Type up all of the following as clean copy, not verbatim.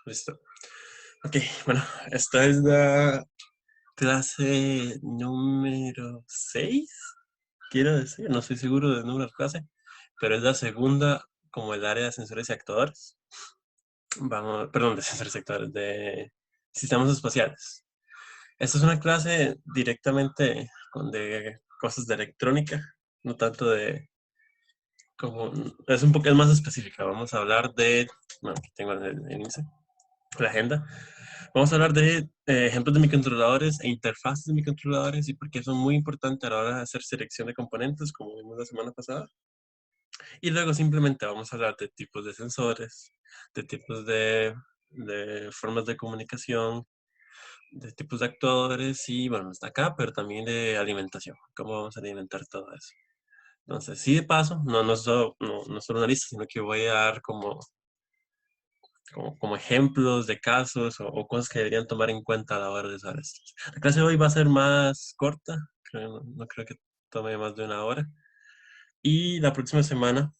Listo. Ok, bueno, esta es la clase número 6, quiero decir, no estoy seguro del número de clase, pero es la segunda como el área de sensores y actuadores. Vamos, perdón, de sensores y actuadores, de sistemas espaciales. Esta es una clase directamente de cosas de electrónica, no tanto de, como, es un poco más específica. Vamos a hablar de, bueno, aquí tengo el índice, la agenda. Vamos a hablar de ejemplos de microcontroladores e interfaces de microcontroladores y por qué son muy importantes a la hora de hacer selección de componentes, como vimos la semana pasada. Y luego simplemente vamos a hablar de tipos de sensores, de tipos de formas de comunicación, de tipos de actuadores y, bueno, hasta acá, pero también de alimentación, cómo vamos a alimentar todo eso. Entonces, sí, de paso, no solo una lista, sino que voy a dar como ejemplos de casos o cosas que deberían tomar en cuenta a la hora de usar esto. La clase de hoy va a ser más corta, no creo que tome más de una hora. Y la próxima semana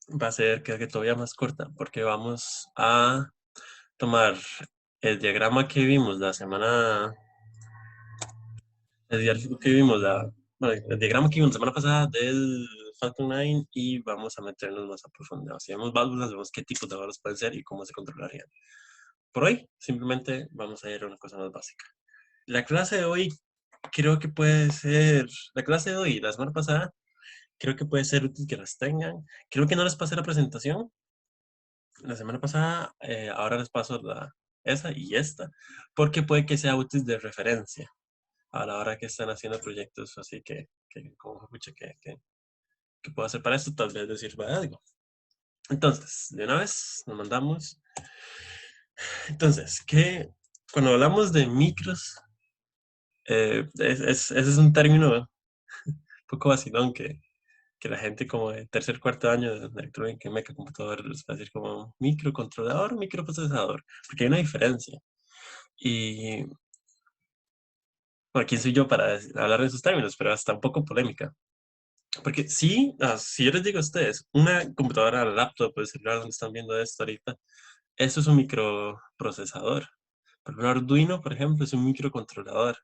va a ser, creo que todavía más corta, porque vamos a tomar el diagrama que vimos la semana, el diagrama que vimos bueno, el diagrama que vimos la semana pasada del Falcon 9 y vamos a meternos más a profundidad. Si vemos válvulas, vemos qué tipos de válvulas pueden ser y cómo se controlarían. Por hoy, simplemente vamos a ir a una cosa más básica. La clase de hoy creo que puede ser, la clase de hoy, la semana pasada, creo que puede ser útil que las tengan. Creo que no les pasé la presentación la semana pasada, ahora les paso esa y esta, porque puede que sea útil de referencia a la hora que están haciendo proyectos, así que como escucha que puedo hacer para esto, tal vez les sirva de algo. Entonces, de una vez nos mandamos. Entonces, cuando hablamos de micros, ese es un término un poco vacilón que la gente como de tercer, cuarto año de electrónica y mecacomputador les va a decir como microcontrolador, microprocesador, porque hay una diferencia. Y, bueno, ¿quién soy yo para hablar de esos términos? Pero hasta un poco polémica. Porque sí, si yo les digo a ustedes, una computadora, laptop, el celular donde están viendo esto ahorita, eso es un microprocesador. Pero un Arduino, por ejemplo, es un microcontrolador.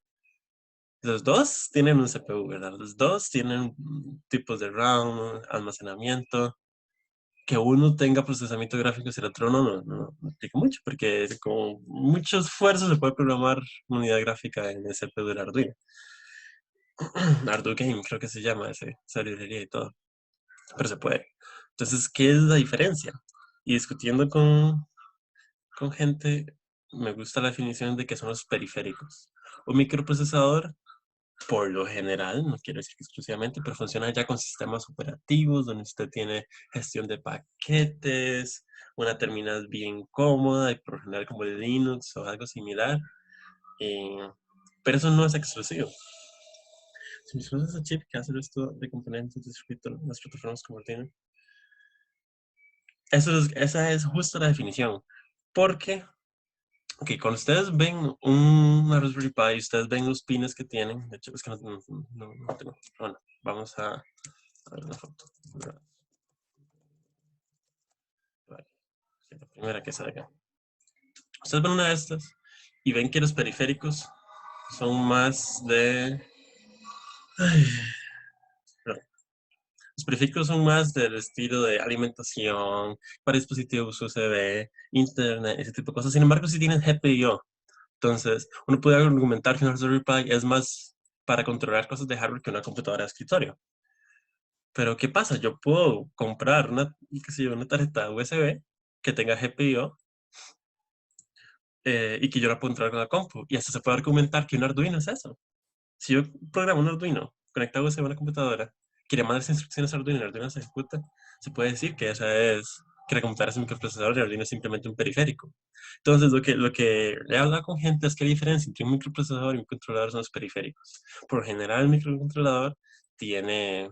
Los dos tienen un CPU, ¿verdad? Los dos tienen tipos de RAM, almacenamiento. Que uno tenga procesamiento gráfico y el otro no implica mucho, porque con mucho esfuerzo se puede programar una unidad gráfica en el CPU del Arduino. Arduino Game, creo que se llama esa librería y todo, pero se puede. Entonces, ¿qué es la diferencia? Y discutiendo con gente, me gusta la definición de que son los periféricos. Un microprocesador por lo general, no quiero decir que exclusivamente, pero funciona ya con sistemas operativos donde usted tiene gestión de paquetes, una terminal bien cómoda y por lo general como el Linux o algo similar. eh, pero eso no es exclusivo. Si me usas a chip que hace esto de componentes de circuito, las plataformas como Arduino, esa es justo la definición. Porque, ok, cuando ustedes ven una Raspberry Pi, ustedes ven los pines que tienen. De hecho, es que no tengo. Bueno, vamos a ver una foto. Vale, sí, la primera que salga. Ustedes ven una de estas y ven que los periféricos son más de... Ay, perdón. Los periféricos son más del estilo de alimentación, para dispositivos USB, internet, ese tipo de cosas. Sin embargo, si tienen GPIO. Entonces, uno puede argumentar que una Raspberry Pi es más para controlar cosas de hardware que una computadora de escritorio. Pero, ¿qué pasa? Yo puedo comprar qué sé yo, una tarjeta USB que tenga GPIO y que yo la puedo entrar con la compu. Y hasta se puede argumentar que un Arduino es eso. Si yo programo un Arduino conectado a una computadora, quiere mandar instrucciones a Arduino y el Arduino se ejecuta, se puede decir que que la computadora es un microprocesador y el Arduino es simplemente un periférico. Entonces, lo que he hablado con gente es que la diferencia entre un microprocesador y un microcontrolador son los periféricos. Por lo general, el microcontrolador tiene,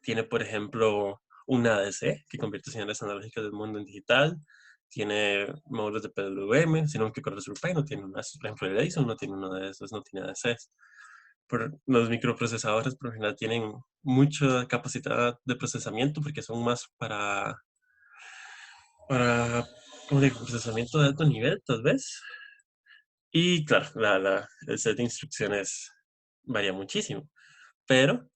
tiene por ejemplo, una ADC que convierte señales analógicas del mundo en digital, tiene módulos de PWM, sino que con Raspberry Pi no tiene una, por ejemplo, el Edison no tiene uno de esos, no tiene ADCs. Los microprocesadores por lo general tienen mucha capacidad de procesamiento porque son más para como de procesamiento de alto nivel, tal vez. Y claro, el set de instrucciones varía muchísimo. Pero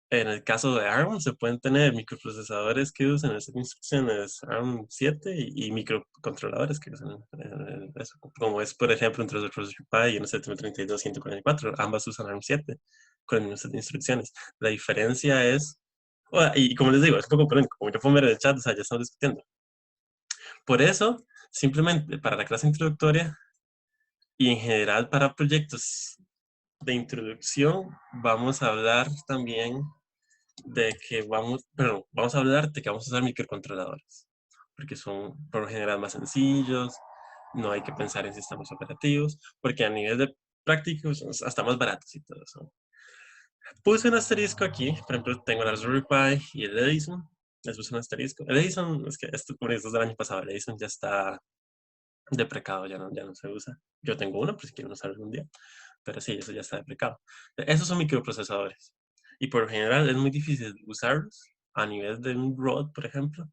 en el caso de ARM, se pueden tener microprocesadores que usan el set de instrucciones ARM 7 y microcontroladores que usan eso. Como es, por ejemplo, entre los Raspberry Pi y un STM32 144. Ambas usan ARM 7 con el mismo set de instrucciones. La diferencia es, y como les digo, es un poco polémico. Como yo puedo ver en el chat, o sea, ya estamos discutiendo. Por eso, simplemente para la clase introductoria y en general para proyectos de introducción, vamos a hablar también vamos a hablar de que vamos a usar microcontroladores, porque son por lo general más sencillos, no hay que pensar en sistemas operativos, porque a nivel de prácticos son hasta más baratos y todo eso. Puse un asterisco aquí, por ejemplo, tengo el Raspberry Pi y el Edison, les puse un asterisco. El Edison, es que esto es del año pasado, el Edison ya está deprecado, ya no se usa. Yo tengo uno, pues si quieren usarlo algún día, pero sí, eso ya está deprecado. Esos son microprocesadores. Y por lo general es muy difícil usarlos a nivel de un ROD, por ejemplo,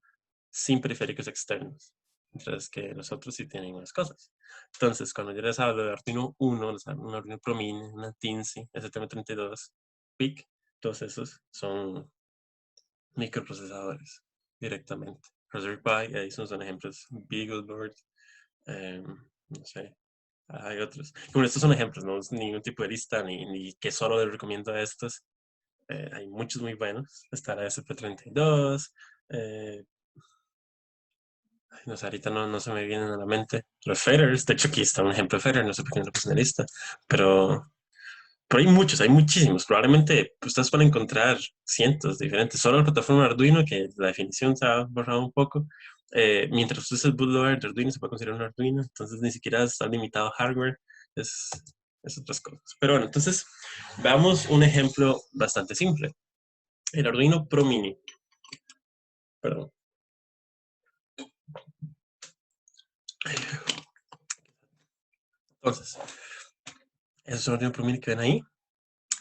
sin periféricos externos. Mientras que los otros sí tienen unas cosas. Entonces, cuando yo les hablo de Arduino Uno, les hablo de un Arduino Pro Mini, una Teensy, STM32, PIC, todos esos son microprocesadores directamente. Raspberry Pi, Edison son ejemplos, BeagleBoard, no sé, hay otros. Bueno, estos son ejemplos, no es ningún tipo de lista, ni que solo les recomiendo estos. Hay muchos muy buenos. Está la SP32. No sé, ahorita no se me vienen a la mente. Los Feders, de hecho aquí está un ejemplo de Feder, no sé por qué no lo puse en la lista. Pero hay muchos, hay muchísimos. Probablemente ustedes pueden encontrar cientos de diferentes. Solo la plataforma Arduino, que la definición se ha borrado un poco. Mientras usted es el bootloader de Arduino, se puede considerar un Arduino. Entonces ni siquiera está limitado a hardware. Es, es otras cosas. Pero bueno, entonces veamos un ejemplo bastante simple. El Arduino Pro Mini. Perdón. Entonces, ese es el Arduino Pro Mini que ven ahí.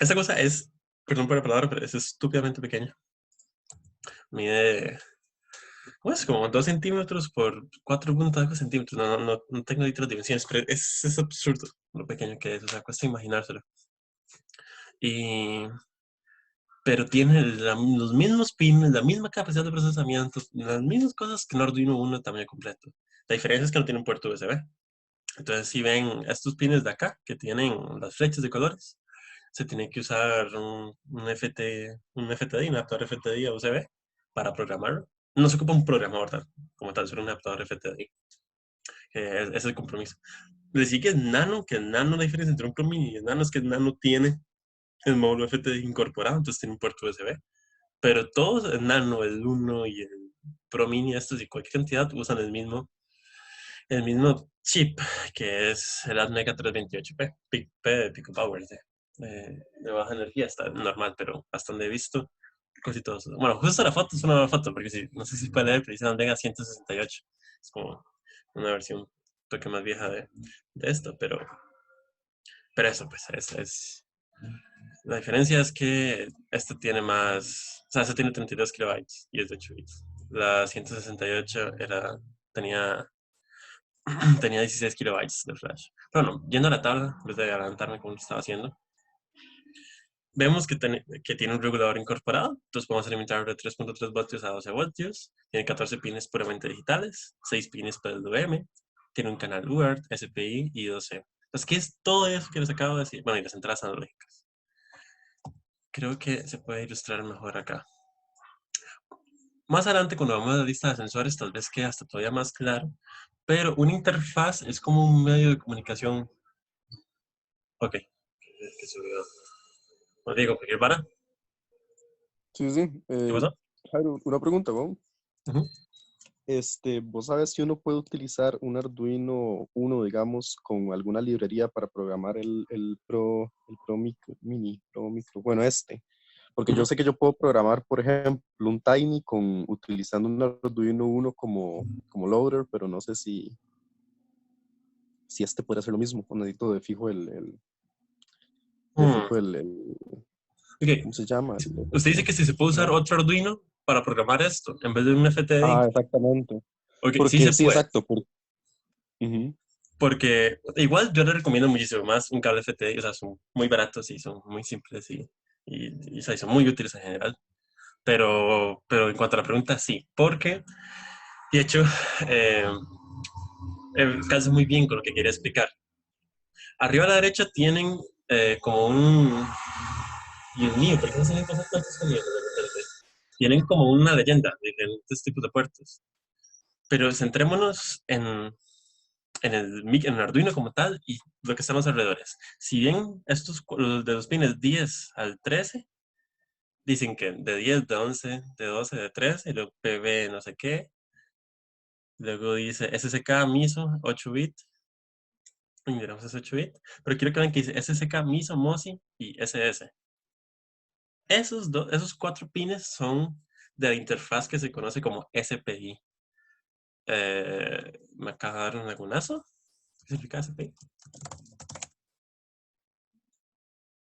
Esta cosa es, perdón por la palabra, pero es estúpidamente pequeña. Mide, pues, como 2 centímetros por 4.5 centímetros. No tengo ahorita las dimensiones, pero es absurdo lo pequeño que es. O sea, cuesta imaginárselo. Y, pero tiene los mismos pines, la misma capacidad de procesamiento, las mismas cosas que un Arduino Uno de tamaño completo. La diferencia es que no tiene un puerto USB. Entonces, si ven estos pines de acá, que tienen las flechas de colores, se tiene que usar un FTDI, un adaptador FTDI a USB para programarlo. No se ocupa un programador como tal, solo un adaptador FTDI. Es el compromiso. Decir que es nano la diferencia entre un Pro Mini y el nano es que el nano tiene el módulo FTDI incorporado, entonces tiene un puerto USB. Pero todos, el nano, el Uno y el Pro Mini, estos y cualquier cantidad, usan el mismo chip, que es el Atmega 328P, P de Pico Power, de baja energía, está normal, pero hasta donde he visto, casi todos. Bueno, justo la foto es una nueva foto, porque no sé si se puede leer, pero dice Atmega 168. Es como una versión un toque más vieja de esto, pero eso, pues, la diferencia es que este tiene más, o sea, este tiene 32 kilobytes y es de 8 bits. La 168 tenía tenía 16 kilobytes de flash. Pero no, yendo a la tabla, en vez de adelantarme como lo estaba haciendo, vemos que tiene un regulador incorporado. Entonces podemos alimentar de 3.3 voltios a 12 voltios. Tiene 14 pines puramente digitales, 6 pines PWM. Tiene un canal UART, SPI y 12. Entonces, ¿qué es todo eso que les acabo de decir? Bueno, y las entradas analógicas. Creo que se puede ilustrar mejor acá. Más adelante, cuando vamos a la lista de sensores, tal vez quede hasta todavía más claro. Pero una interfaz es como un medio de comunicación. Ok, que se olvidó. Pues digo, cualquier vara. Sí, sí. ¿Qué pasó? Jairo, una pregunta, ¿no? Ujú. ¿Vos sabes si uno puede utilizar un Arduino Uno, digamos, con alguna librería para programar el Pro Mini, Pro Micro? Bueno, porque yo Ujú. sé que yo puedo programar, por ejemplo, un Tiny utilizando un Arduino Uno como loader, pero no sé si este podría hacer lo mismo. O necesito de Hmm. fijo el Ok. ¿cómo se llama? Usted dice que si se puede usar No. otro Arduino para programar esto en vez de un FTDI. Ah, exactamente. Ok, sí Porque se sí, puede. exacto. Ujú. Porque igual yo le recomiendo muchísimo más un cable FTI, o sea, son muy baratos y son muy simples o sea, y son muy útiles en general. Pero en cuanto a la pregunta, sí, porque de hecho eh, calza muy bien con lo que quería explicar. Arriba a la derecha tienen como un... Dios mío, ¿por qué no se ven cosas tantas conmigo? Tienen como una leyenda de diferentes tipos de puertos. Pero centrémonos en el Arduino como tal y lo que está a los alrededores. Si bien los de los pines 10 al 13 dicen que de 10, de 11, de 12, de 13, y luego PB no sé qué, luego dice SSK MISO 8 bit, y miramos ese 8 bit, pero quiero que vean que dice SSK MISO MOSI y SS. Esos 4 pines son de la interfaz que se conoce como SPI. Me acaba de dar un lagunazo. ¿Qué significa SPI?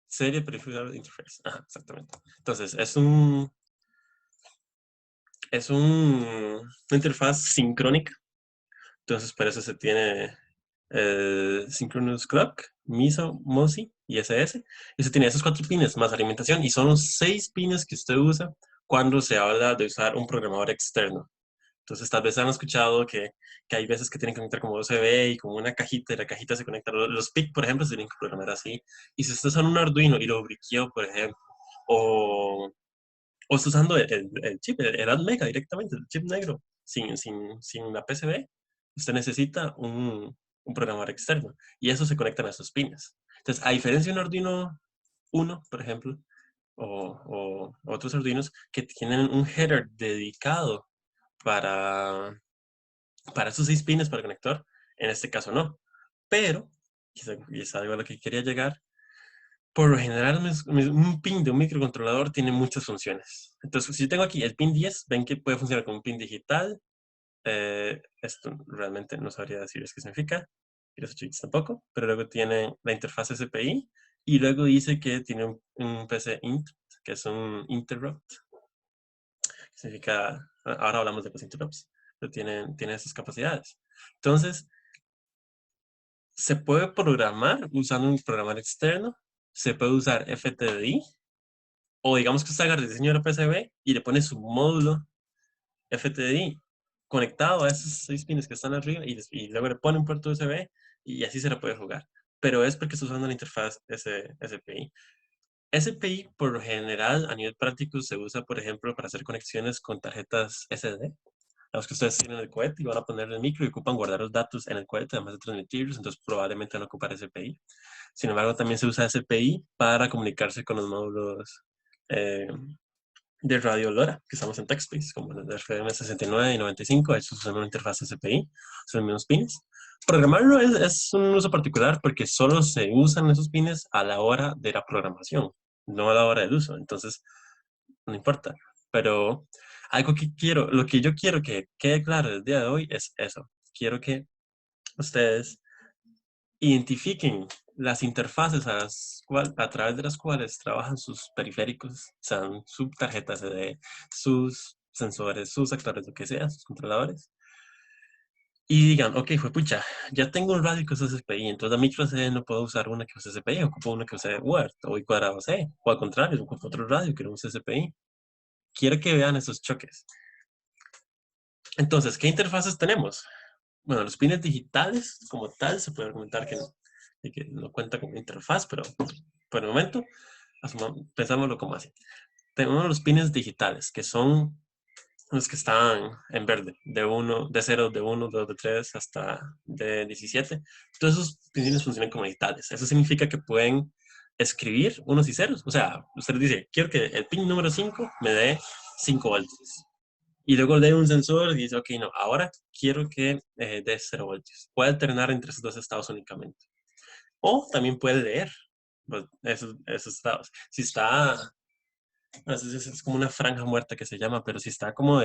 Serie Peripheral Interface. Ajá, exactamente. Entonces, una interfaz sincrónica. Entonces, para eso se tiene el Synchronous Clock, MISO, MOSI y SS. Y se tiene esos 4 pines más alimentación. Y son los 6 pines que usted usa cuando se habla de usar un programador externo. Entonces, tal vez han escuchado que hay veces que tienen que conectar como USB y como una cajita, y la cajita se conecta. Los PIC, por ejemplo, se tienen que programar así. Y si usted usa un Arduino y lo briqueó, por ejemplo, o, o está usando el chip, el ATmega directamente, el chip negro, sin la PCB, usted necesita un programador externo. Y eso se conectan a esos pines. Entonces, a diferencia de un Arduino 1, por ejemplo, o otros Arduinos que tienen un header dedicado para, para esos 6 pines para el conector, en este caso no. Pero, y es algo a lo que quería llegar, por lo general un pin de un microcontrolador tiene muchas funciones. Entonces, si yo tengo aquí el pin 10, ven que puede funcionar como un pin digital. Esto realmente no sabría decir qué significa, y los 8 bits tampoco, pero luego tiene la interfaz SPI y luego dice que tiene un PC int, que es un interrupt. Significa, ahora hablamos de los interrupts, pero tiene esas capacidades. Entonces, se puede programar usando un programador externo, se puede usar FTDI, o digamos que usted agarra el diseño de PCB y le pone su módulo FTDI conectado a esos 6 pines que están arriba y luego le pone un puerto USB y así se la puede jugar. Pero es porque está usando la interfaz SPI. SPI, por lo general, a nivel práctico, se usa, por ejemplo, para hacer conexiones con tarjetas SD, los que ustedes tienen en el cohete y van a poner el micro y ocupan guardar los datos en el cohete, además de transmitirlos, entonces probablemente van a ocupar SPI. Sin embargo, también se usa SPI para comunicarse con los módulos eh, de radio LoRa, que estamos en TechSpace, como los de RFM69 y 95, estos usan una interfaz SPI, son los mismos pines. Programarlo es un uso particular porque solo se usan esos pines a la hora de la programación, no a la hora del uso. Entonces, no importa. Pero lo que yo quiero que quede claro el día de hoy es eso. Quiero que ustedes identifiquen las interfaces a través de las cuales trabajan sus periféricos, sean sus tarjetas SD, sus sensores, sus actores, lo que sea, sus controladores. Y digan, ok, fue pucha, ya tengo un radio que usa SPI, entonces la micro CD no puedo usar una que usa SPI, ocupo una que usa Word o I cuadrado C, o al contrario, ocupo otro radio que no use SPI. Quiero que vean esos choques. Entonces, ¿qué interfaces tenemos? Bueno, los pines digitales, como tal, se puede argumentar que no cuenta con interfaz, pero por el momento, pensámoslo como así. Tenemos los pines digitales, que son los que están en verde, de 0, de 1, de 2, de 3, hasta de 17. Todos esos pines funcionan como digitales. Eso significa que pueden escribir unos y ceros. O sea, usted dice, quiero que el pin número 5 me dé 5 voltios. Y luego lee un sensor y dice, ok, no, ahora quiero que dé 0 voltios. Puede alternar entre esos dos estados únicamente. O también puede leer pues, esos estados. Si está, es como una franja muerta que se llama, pero si está como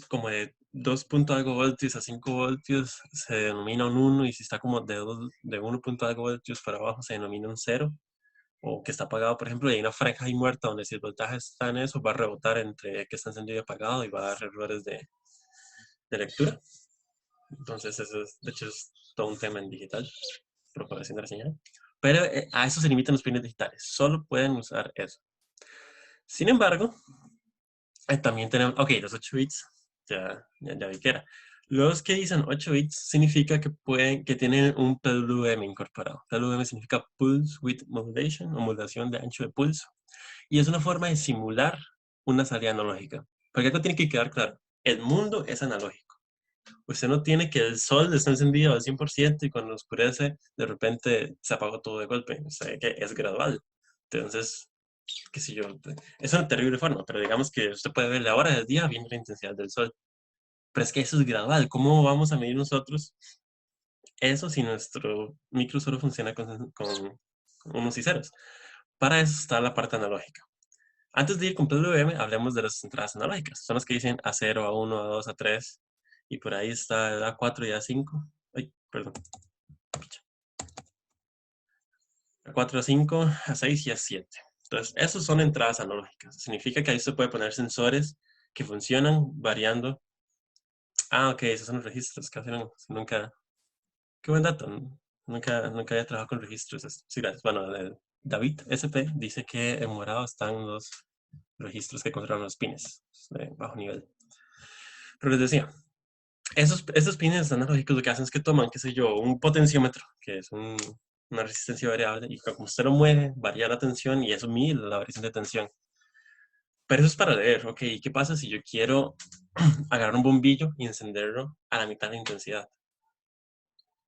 como de 2 punto algo voltios a 5 voltios, se denomina un 1, y si está como de 1 punto algo voltios para abajo, se denomina un 0, o que está apagado, por ejemplo, y hay una franja ahí muerta donde si el voltaje está en eso, va a rebotar entre que está encendido y apagado y va a dar errores de lectura. Entonces, eso es, de hecho, es todo un tema en digital, propagación de la señal. Pero a eso se limitan los pines digitales. Solo pueden usar eso. Sin embargo, también tenemos, ok, los 8 bits, ya vi que era. Los que dicen 8 bits significa que que tienen un PWM incorporado. PWM significa Pulse Width Modulation o modulación de ancho de pulso. Y es una forma de simular una salida analógica. Porque algo tiene que quedar claro. El mundo es analógico. Usted no tiene que el sol está encendido al 100% y cuando oscurece, de repente se apagó todo de golpe. O sea, que es gradual. Entonces, qué sé yo, es una terrible forma, pero digamos que usted puede ver la hora del día viendo la intensidad del sol. Pero es que eso es gradual. ¿Cómo vamos a medir nosotros eso si nuestro micro solo funciona con unos y ceros? Para eso está la parte analógica. Antes de ir con PWM, hablemos de las entradas analógicas. Son las que dicen A0, A1, A2, A3. Y por ahí está el A4 y A5. Ay, perdón. A4, A5, A6 y A7. Entonces, esos son entradas analógicas. Significa que ahí se puede poner sensores que funcionan variando. Ah, ok, esos son los registros. Casi nunca. Qué buen dato. Nunca había trabajado con registros. Sí, gracias. Bueno, David SP dice que en morado están los registros que controlan los pines de bajo nivel. Pero les decía, esos pines analógicos lo que hacen es que toman, qué sé yo, un potenciómetro, que es una resistencia variable, y como usted lo mueve, varía la tensión y eso mide la variación de tensión. Pero eso es para leer, ok, ¿qué pasa si yo quiero agarrar un bombillo y encenderlo a la mitad de intensidad?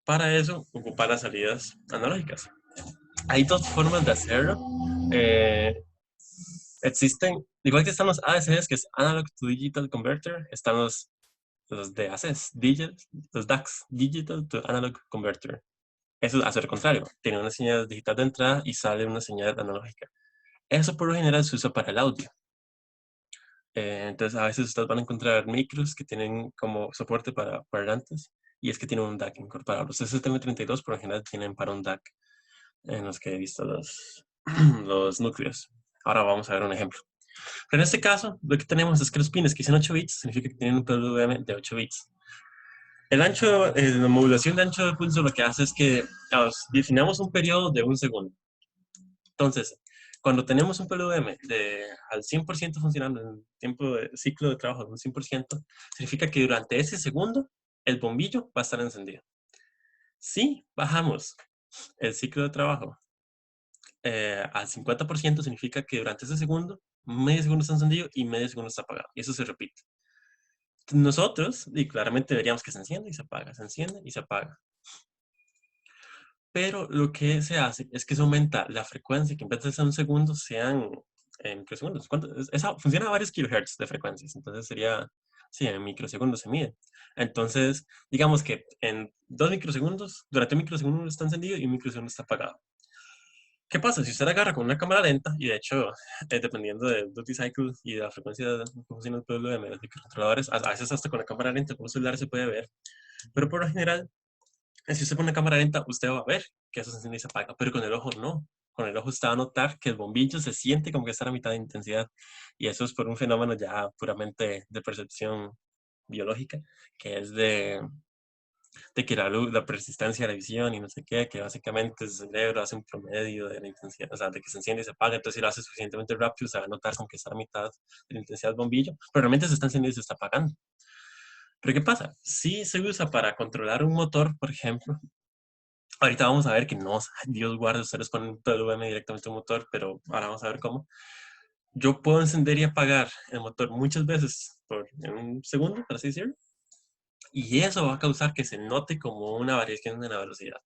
Para eso, ocupar las salidas analógicas. Hay dos formas de hacerlo. Eh, existen, igual que están los ADCs, que es Analog to Digital Converter, están los DACs, los DACs, Digital to Analog Converter. Eso hace lo contrario, tiene una señal digital de entrada y sale una señal analógica. Eso por lo general se usa para el audio. Entonces a veces ustedes van a encontrar micros que tienen como soporte para parlantes y es que tienen un DAC incorporado. Los STM32 por lo general tienen para un DAC en los que he visto los núcleos. Ahora vamos a ver un ejemplo. Pero en este caso, lo que tenemos es que los pines que dicen 8 bits significa que tienen un PWM de 8 bits. La modulación de ancho de pulso lo que hace es que definamos un periodo de un segundo. Entonces, cuando tenemos un PWM al 100% funcionando en el tiempo de ciclo de trabajo de un 100%, significa que durante ese segundo el bombillo va a estar encendido. Si bajamos el ciclo de trabajo al 50%, significa que durante ese segundo, medio segundo está encendido y medio segundo está apagado. Y eso se repite. Nosotros, y claramente veríamos que se enciende y se apaga, se enciende y se apaga. Pero lo que se hace es que se aumenta la frecuencia, que en vez de ser un segundo, sean microsegundos. Esa funciona a varios kilohertz de frecuencias, entonces sería, sí, en microsegundos se mide. Entonces, digamos que en 2 microsegundos, durante un microsegundo está encendido y un microsegundo está apagado. ¿Qué pasa? Si usted agarra con una cámara lenta, y de hecho, dependiendo del duty cycle y de la frecuencia de funciona el PWM de los microcontroladores, a veces hasta con la cámara lenta con un celular se puede ver, pero por lo general si usted pone una cámara lenta, usted va a ver que eso se enciende y se apaga, pero con el ojo no. Con el ojo usted va a notar que el bombillo se siente como que está a la mitad de intensidad. Y eso es por un fenómeno ya puramente de percepción biológica, que es de que la luz, la persistencia de la visión y no sé qué, que básicamente el cerebro hace un promedio de la intensidad, o sea, de que se enciende y se apaga. Entonces, si lo hace suficientemente rápido, se va a notar como que está a la mitad de la intensidad del bombillo, pero realmente se está encendiendo y se está apagando. Pero ¿qué pasa? Si se usa para controlar un motor, por ejemplo, ahorita vamos a ver que no, Dios guarde, ustedes ponen un PWM directamente a un motor, pero ahora vamos a ver cómo. Yo puedo encender y apagar el motor muchas veces en un segundo, por así decirlo, y eso va a causar que se note como una variación en la velocidad.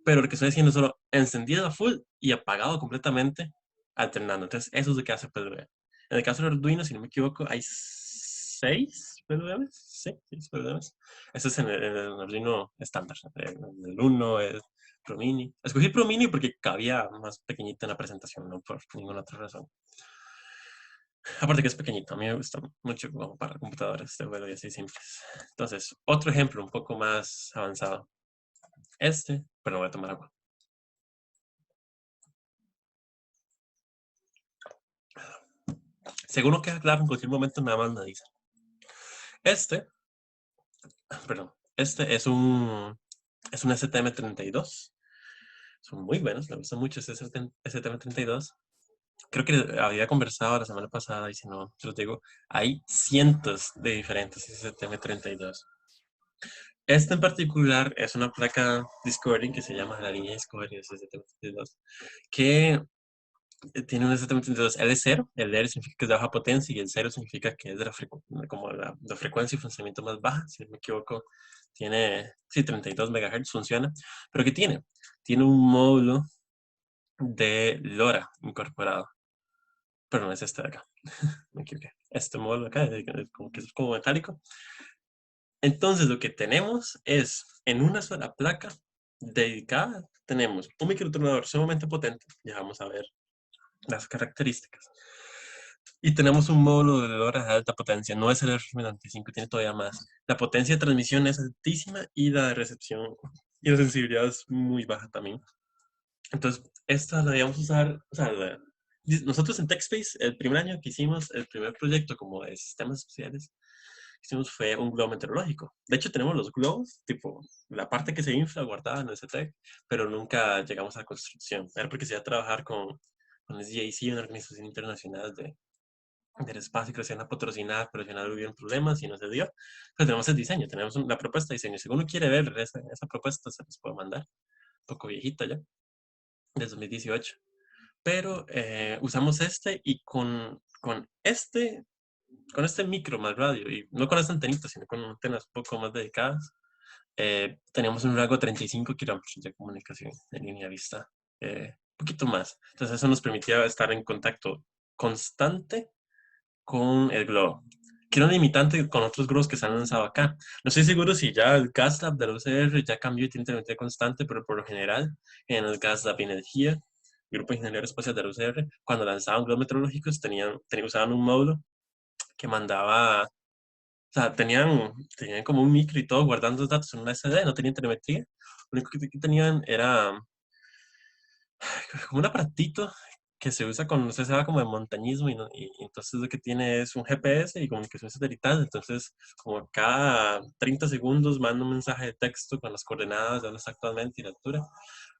Pero lo que estoy haciendo es solo encendido a full y apagado completamente, alternando. Entonces, eso es lo que hace PWM. En el caso del Arduino, si no me equivoco, hay 6 PWMs. Sí, 6 PWMs. Ese es en el Arduino estándar. El 1 es Pro Mini. Escogí Pro Mini porque cabía más pequeñito en la presentación, no por ninguna otra razón. Aparte que es pequeñito, a mí me gusta mucho como para computadores de vuelo y así simples. Entonces, otro ejemplo un poco más avanzado. Pero no voy a tomar agua. Seguro que claro, en cualquier momento nada más me dice. Este perdón, este es un STM32. Son muy buenos, me gusta mucho ese STM32. Creo que había conversado la semana pasada y si no, se los digo, hay cientos de diferentes STM32. Este en particular es una placa Discovery que se llama la línea Discovery STM32, que tiene un STM32 L0. El L significa que es de baja potencia y el 0 significa que es de como la frecuencia y funcionamiento más baja, si no me equivoco. Tiene, sí, 32 MHz, funciona. ¿Pero qué tiene? Tiene un módulo de LoRa incorporado. Pero no es este de acá, me equivoqué. Este módulo de acá, como que es como metálico. Entonces lo que tenemos es, en una sola placa dedicada, tenemos un microcontrolador sumamente potente, ya vamos a ver las características. Y tenemos un módulo de LoRa de alta potencia, no es el R95, tiene todavía más. La potencia de transmisión es altísima y la de recepción y la sensibilidad es muy baja también. Entonces, esta la íbamos a usar, o sea, nosotros en TechSpace, el primer año que hicimos el primer proyecto como de sistemas especiales, hicimos fue un globo meteorológico. De hecho, tenemos los globos, tipo, la parte que se infla guardada en el CTEC, pero nunca llegamos a la construcción. Era porque se iba a trabajar con SGAC, una organización internacional del espacio, que lo iban a patrocinar, pero al final hubieron problemas y no se dio. Pero tenemos el diseño, tenemos la propuesta de diseño. Si uno quiere ver esa propuesta, se les puede mandar. Un poco viejita ya, de 2018. Pero usamos este y con este micro más radio, y no con esta antenita, sino con antenas un poco más dedicadas, teníamos un rango de 35 kilómetros de comunicación en línea vista, un poquito más. Entonces eso nos permitía estar en contacto constante con el globo. Que era un limitante con otros globos que se han lanzado acá. No estoy seguro si ya el GasLab del UCR ya cambió y tiene telemetría constante, pero por lo general, en el GasLab Energía, Grupo de Ingeniería Espacial del UCR, cuando lanzaban globos meteorológicos, usaban un módulo que mandaba, o sea, tenían como un micro y todo guardando los datos en una SD, no tenían telemetría. Lo único que tenían era como un aparatito que se usa cuando se va como de montañismo y entonces lo que tiene es un GPS y comunicación satelital. Entonces, como cada 30 segundos manda un mensaje de texto con las coordenadas de dónde está actualmente y la altura.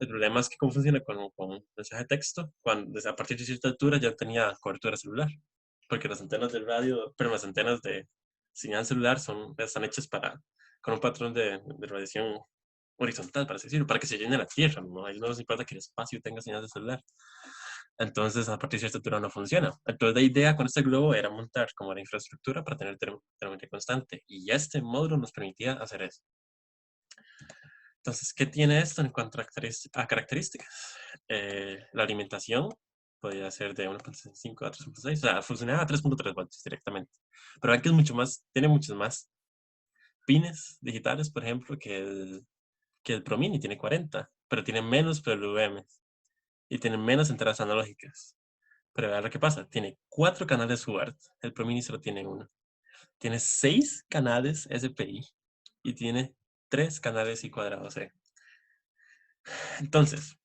El problema es que cómo funciona con mensaje de texto, a partir de cierta altura ya tenía cobertura celular, porque las antenas del radio, pero las antenas de señal celular están hechas con un patrón de radiación horizontal, para así decirlo, para que se llene la Tierra, ¿no? A ellos no les importa que el espacio tenga señal de celular. Entonces, a partir de cierta altura no funciona. Entonces, la idea con este globo era montar como la infraestructura para tener telemetría constante. Y este módulo nos permitía hacer eso. Entonces, ¿qué tiene esto en cuanto a características? La alimentación podía ser de 1.5 a 3.6, o sea, funcionaba a 3.3 voltios directamente. Pero aquí es tiene muchos más pines digitales, por ejemplo, que el Pro Mini tiene 40, pero tiene menos PWM y tiene menos entradas analógicas. Pero a ver qué pasa, tiene 4 canales UART, el Pro Mini solo tiene uno. Tiene 6 canales SPI y tiene 3 canales I cuadrado C. Entonces,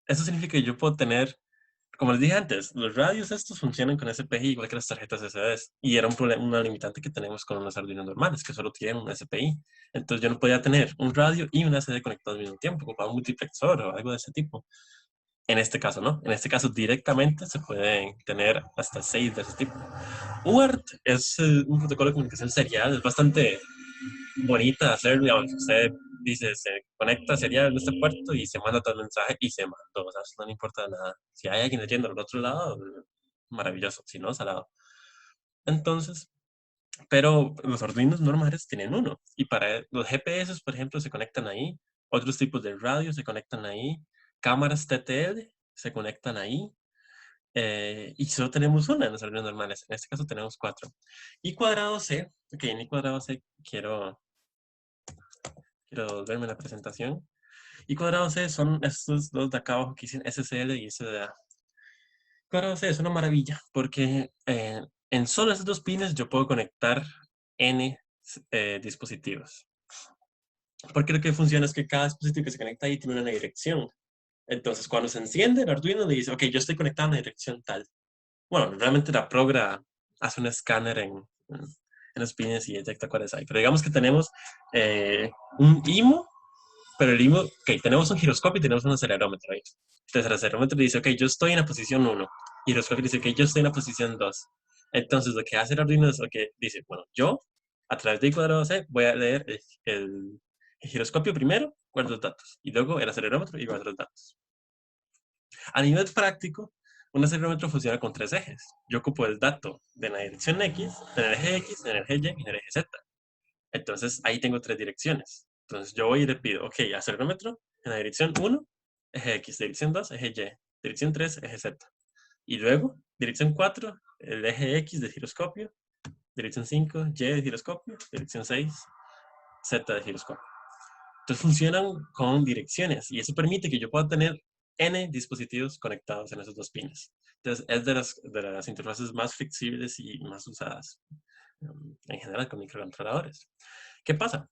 eso significa que yo puedo tener, como les dije antes, los radios estos funcionan con SPI igual que las tarjetas SD. Y era un problema, una limitante que tenemos con los Arduino normales, que solo tienen un SPI. Entonces yo no podía tener un radio y una SD conectados al mismo tiempo, ocupaba un multiplexor o algo de ese tipo. En este caso, ¿no? En este caso, directamente se pueden tener hasta 6 de ese tipo. UART es un protocolo de comunicación serial, es bastante bonita de hacer, digamos, usted dice, se conecta serial en este puerto y se manda todo el mensaje y se mandó, o sea, no le importa nada. Si hay alguien leyendo al otro lado, maravilloso, si no, salado. Entonces, pero los Arduinos normales tienen uno, y para los GPS, por ejemplo, se conectan ahí, otros tipos de radios se conectan ahí, cámaras TTL se conectan ahí, y solo tenemos una en los Arduinos normales, en este caso tenemos 4. Y cuadrado C, ok, en I cuadrado C quiero verme la presentación. Y cuadrado C son estos dos de acá abajo que dicen SCL y SDA. Cuadrado C es una maravilla porque en solo esos dos pines yo puedo conectar N dispositivos. Porque lo que funciona es que cada dispositivo que se conecta ahí tiene una dirección. Entonces, cuando se enciende el Arduino, le dice, ok, yo estoy conectado a una dirección tal. Bueno, realmente la progra hace un escáner en los pines y detecta cuáles hay. Pero digamos que tenemos un IMU, pero el IMU, ok, tenemos un giroscopio y tenemos un acelerómetro ahí. Entonces el acelerómetro dice, ok, yo estoy en la posición 1. Y el giroscopio dice, ok, yo estoy en la posición 2. Entonces lo que hace el Arduino es, ok, dice, bueno, yo a través de I cuadrado C voy a leer el giroscopio primero, guardo los datos. Y luego el acelerómetro y guardo los datos. A nivel práctico, un acelerómetro funciona con tres ejes. Yo ocupo el dato de la dirección X, en el eje X, en el eje Y y en el eje Z. Entonces ahí tengo tres direcciones. Entonces yo voy y le pido, ok, acelerómetro en la dirección 1, eje X, dirección 2, eje Y, dirección 3, eje Z. Y luego, dirección 4, el eje X de giroscopio, dirección 5, Y de giroscopio, dirección 6, Z de giroscopio. Entonces funcionan con direcciones y eso permite que yo pueda tener N dispositivos conectados en esos dos pines. Entonces es de las interfaces más flexibles y más usadas en general con microcontroladores. ¿Qué pasa?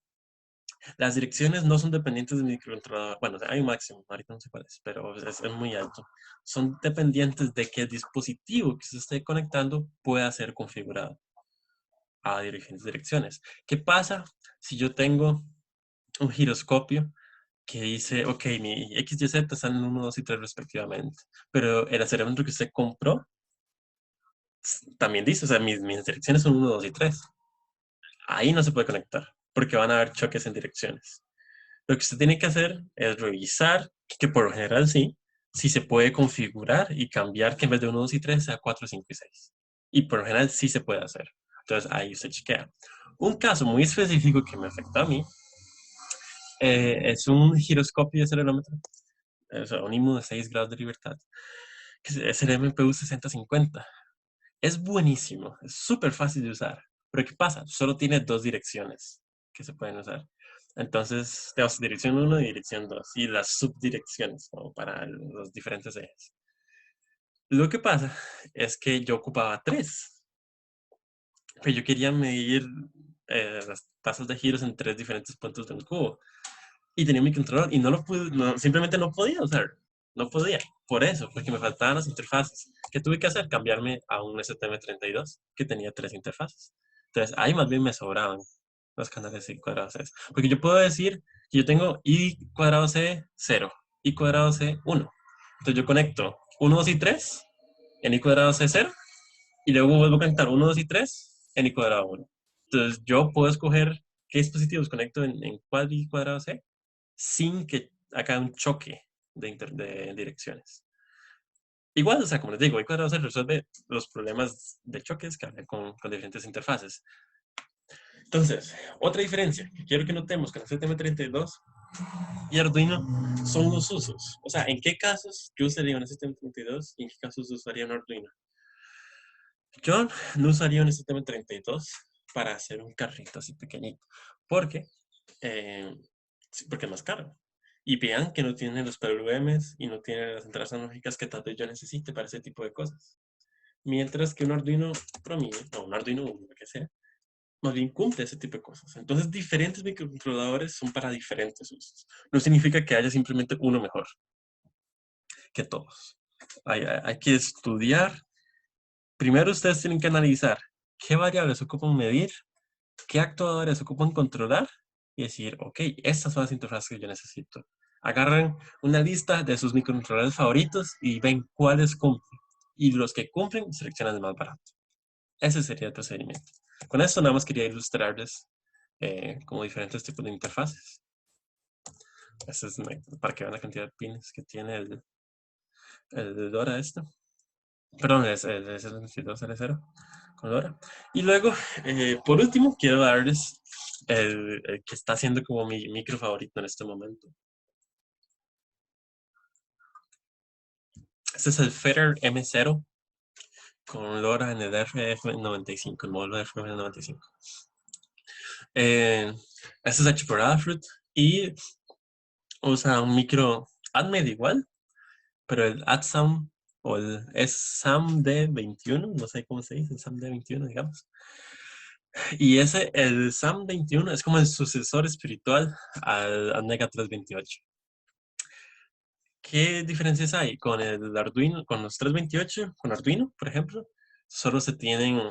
Las direcciones no son dependientes del microcontrolador. Bueno, hay un máximo, ahorita no sé cuál es, pero es muy alto. Son dependientes de que el dispositivo que se esté conectando pueda ser configurado a diferentes direcciones. ¿Qué pasa si yo tengo un giroscopio que dice, ok, mi X, Y, Z están en 1, 2 y 3 respectivamente, pero el acelerómetro que usted compró también dice, o sea, mis direcciones son 1, 2 y 3. Ahí no se puede conectar, porque van a haber choques en direcciones. Lo que usted tiene que hacer es revisar, que por lo general sí, si se puede configurar y cambiar que en vez de 1, 2 y 3 sea 4, 5 y 6. Y por lo general sí se puede hacer. Entonces ahí usted chequea. Un caso muy específico que me afectó a mí es un giroscopio de acelerómetro, o sea, un IMU de 6 grados de libertad, que es el MPU 6050. Es buenísimo, es súper fácil de usar. Pero ¿qué pasa? Solo tiene dos direcciones que se pueden usar. Entonces, tenemos dirección 1 y dirección 2 y las subdirecciones como para los diferentes ejes. Lo que pasa es que yo ocupaba tres, pero yo quería medir las tasas de giros en tres diferentes puntos del cubo. Y tenía mi control y no lo pude, simplemente no podía usar. No podía. Por eso, porque me faltaban las interfaces. ¿Qué tuve que hacer? Cambiarme a un STM32 que tenía tres interfaces. Entonces, ahí más bien me sobraban los canales I cuadrado C. Porque yo puedo decir que yo tengo I cuadrado C 0, I cuadrado C 1. Entonces yo conecto 1, 2 y 3 en I cuadrado C 0 y luego vuelvo a conectar 1, 2 y 3 en I cuadrado 1. Entonces yo puedo escoger qué dispositivos conecto en cuál I cuadrado C sin que haga un choque de direcciones. Igual, o sea, como les digo, I cuadrado se resuelve los problemas de choques que hay con diferentes interfaces. Entonces, otra diferencia que quiero que notemos con el STM32 y Arduino son los usos. O sea, ¿en qué casos yo usaría un STM32 y en qué casos usaría un Arduino? Yo no usaría un STM32 para hacer un carrito así pequeñito, porque, eh, porque es más caro. Y vean que no tiene los PWMs y no tiene las entradas analógicas que tal vez yo necesite para ese tipo de cosas. Mientras que un Arduino Pro Mini, o un Arduino Uno, lo que sea, más bien cumple ese tipo de cosas. Entonces, diferentes microcontroladores son para diferentes usos. No significa que haya simplemente uno mejor que todos. Hay que estudiar. Primero ustedes tienen que analizar qué variables ocupan medir, qué actuadores ocupan controlar y decir, ok, estas son las interfaces que yo necesito. Agarran una lista de sus microcontroladores favoritos y ven cuáles cumplen. Y los que cumplen, seleccionan el más barato. Ese sería el procedimiento. Con esto nada más quería ilustrarles como diferentes tipos de interfaces. Este es para que vean la cantidad de pines que tiene el LoRa este. Perdón, es el S22L0 con LoRa. Y luego, por último, quiero darles el que está siendo como mi micro favorito en este momento. Este es el Feather M0 con LoRa en el RF95, el módulo RF95. Este es hecho por Adafruit y usa un micro AdMed igual, pero el AdSam o el SAMD21, no sé cómo se dice, el SAMD21, digamos. Y el SAM21 es como el sucesor espiritual al Nega 328. ¿Qué diferencias hay con el Arduino, con los 328, con Arduino, por ejemplo? Solo se tienen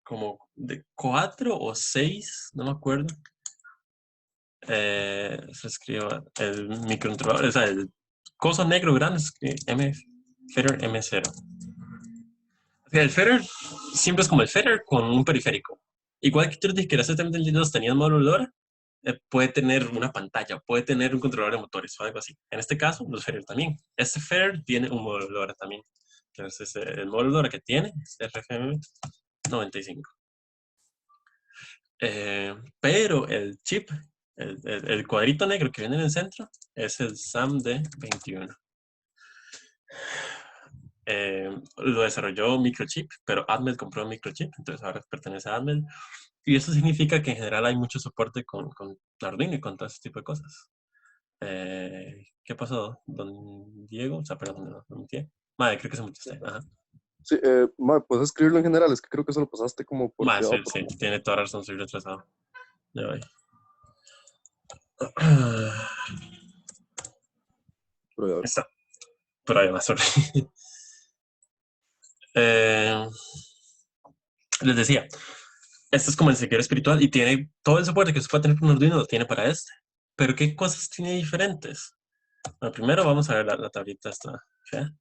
como de 4 o 6, no me acuerdo. Se escribe el microcontrolador, o sea, el coso negro grande es Feather M0. O sea, el Feather siempre es como el Feather con un periférico. Igual que tú dijiste que las 732 tenían módulo LoRa, puede tener una pantalla, puede tener un controlador de motores o algo así. En este caso, los Feather también. Este Feather tiene un módulo LoRa también. Entonces, el módulo LoRa que tiene es RFM 95. Pero el chip, el cuadrito negro que viene en el centro, es el SAMD21. Lo desarrolló Microchip, pero Atmel compró Microchip, entonces ahora pertenece a Atmel. Y eso significa que en general hay mucho soporte con Arduino y con todo ese tipo de cosas. ¿Qué pasó, don Diego? O sea, perdón, no, don Diego. Madre, creo que se metió usted. Ajá. Sí, puedes escribirlo en general, es que creo que se lo pasaste como por Madre, privado. sí, sí, tiene toda la razón, soy retrasado. Ya voy. Pero ya ves. Está, pero hay más, sorry. Eh, Les decía, este es como el seguidor espiritual y tiene todo el soporte que usted puede tener con Arduino, lo tiene para este. Pero ¿qué cosas tiene diferentes? Bueno, primero vamos a ver la tablita esta fea.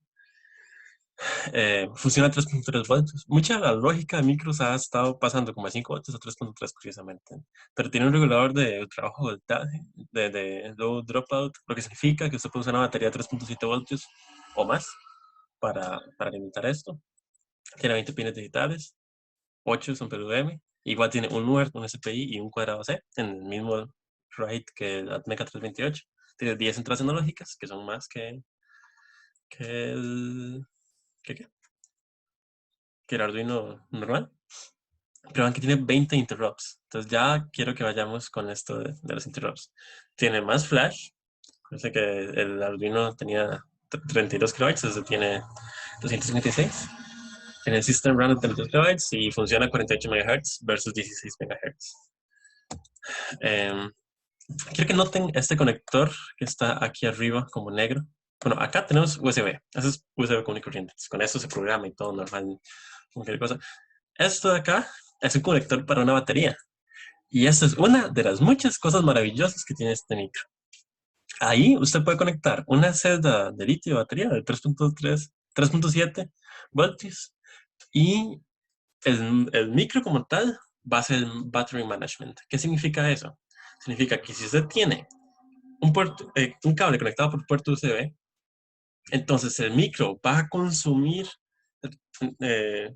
Funciona a 3.3 voltios. Mucha de la lógica de micros ha estado pasando como de 5 voltios a 3.3 curiosamente. Pero tiene un regulador de trabajo voltaje, de low dropout, lo que significa que usted puede usar una batería de 3.7 voltios o más para limitar esto. Tiene 20 pines digitales, 8 son PWM. Igual tiene un UART, un SPI y un cuadrado C en el mismo RAID que el Atmeca 328. Tiene 10 entradas analógicas, que son más que el, ¿qué, qué? Que el Arduino normal. Pero aunque tiene 20 interrupts. Entonces ya quiero que vayamos con esto de los interrupts. Tiene más flash. Parece que el Arduino tenía 32 kilobytes, este tiene 256. Tiene el System RAM de 32 kilobytes y funciona a 48 MHz versus 16 MHz. Quiero que noten este conector que está aquí arriba como negro. Bueno, acá tenemos USB. Eso es USB común y corriente. Con eso se programa y todo normal. Cualquier cosa. Esto de acá es un conector para una batería. Y esta es una de las muchas cosas maravillosas que tiene este micro. Ahí usted puede conectar una celda de litio de batería de 3.3, 3.7 voltios y el micro como tal va a ser el battery management. ¿Qué significa eso? Significa que si usted tiene un cable conectado por puerto USB, entonces el micro va a consumir eh,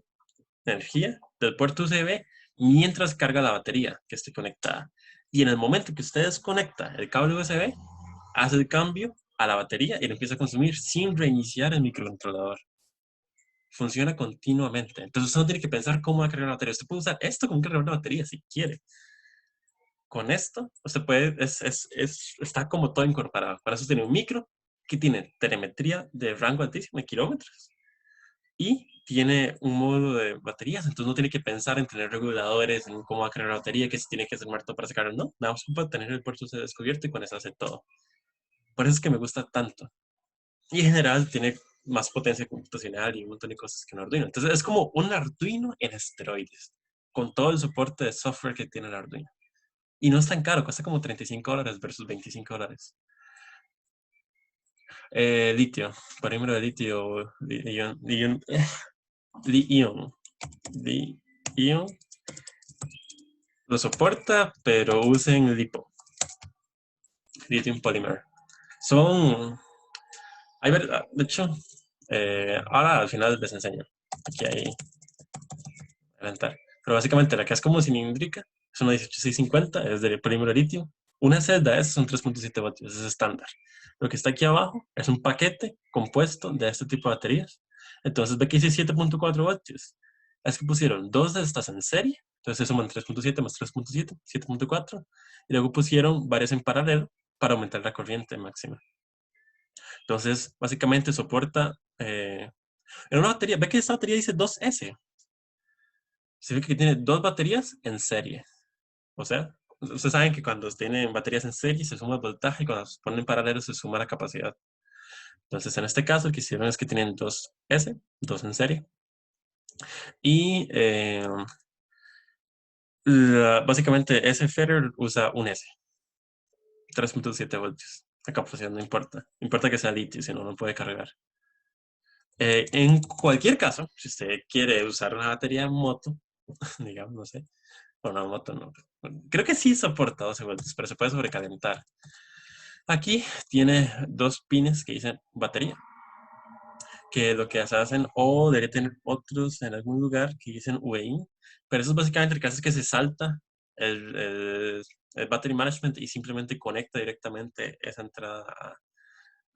energía del puerto USB mientras carga la batería que esté conectada. Y en el momento que usted desconecta el cable USB, hace el cambio a la batería y lo empieza a consumir sin reiniciar el microcontrolador. Funciona continuamente. Entonces usted no tiene que pensar cómo va a cargar la batería. Usted puede usar esto como un cargador de batería si quiere. Con esto, usted puede, está como todo incorporado. Para eso tiene un micro que tiene telemetría de rango altísimo de kilómetros y tiene un módulo de baterías, entonces no tiene que pensar en tener reguladores, en cómo va a cargar la batería, que si tiene que hacer muerto para sacarlo, no, nada más para tener el puerto descubierto y con eso hace todo. Por eso es que me gusta tanto. Y en general tiene más potencia computacional y un montón de cosas que un Arduino. Entonces es como un Arduino en esteroides, con todo el soporte de software que tiene el Arduino. Y no es tan caro, cuesta como $35 versus $25. Litio, parímero de litio, li-ion, lo soporta, pero usen LiPo, Lithium Polymer. Son, de hecho, ahora al final les enseño. Aquí hay, adelantar. Pero básicamente la que es como cilíndrica es una 18650, es de polímero litio. Una celda de esas son 3.7 vatios, es estándar. Lo que está aquí abajo es un paquete compuesto de este tipo de baterías. Entonces ve que dice 7.4 vatios. Es que pusieron dos de estas en serie, entonces se suman 3.7 más 3.7, 7.4, y luego pusieron varias en paralelo para aumentar la corriente máxima. Entonces, básicamente soporta en una batería, ve que esta batería dice 2S, significa que tiene dos baterías en serie. O sea, ustedes saben que cuando tienen baterías en serie se suma el voltaje y cuando se ponen en paralelo se suma la capacidad. Entonces, en este caso, lo que hicieron es que tienen dos S, dos en serie. Y Básicamente, ese feeder usa un S, 3.7 voltios. La capacidad no importa. Importa que sea litio, si no, no puede cargar. En cualquier caso, si usted quiere usar una batería en moto, digamos, no sé, bueno, una moto no. Creo que sí soporta 12 voltios, pero se puede sobrecalentar. Aquí tiene dos pines que dicen batería, que lo que se hacen, o debería tener otros en algún lugar que dicen UEI, pero eso es básicamente el que hace es que se salta el, el, el battery management y simplemente conecta directamente esa entrada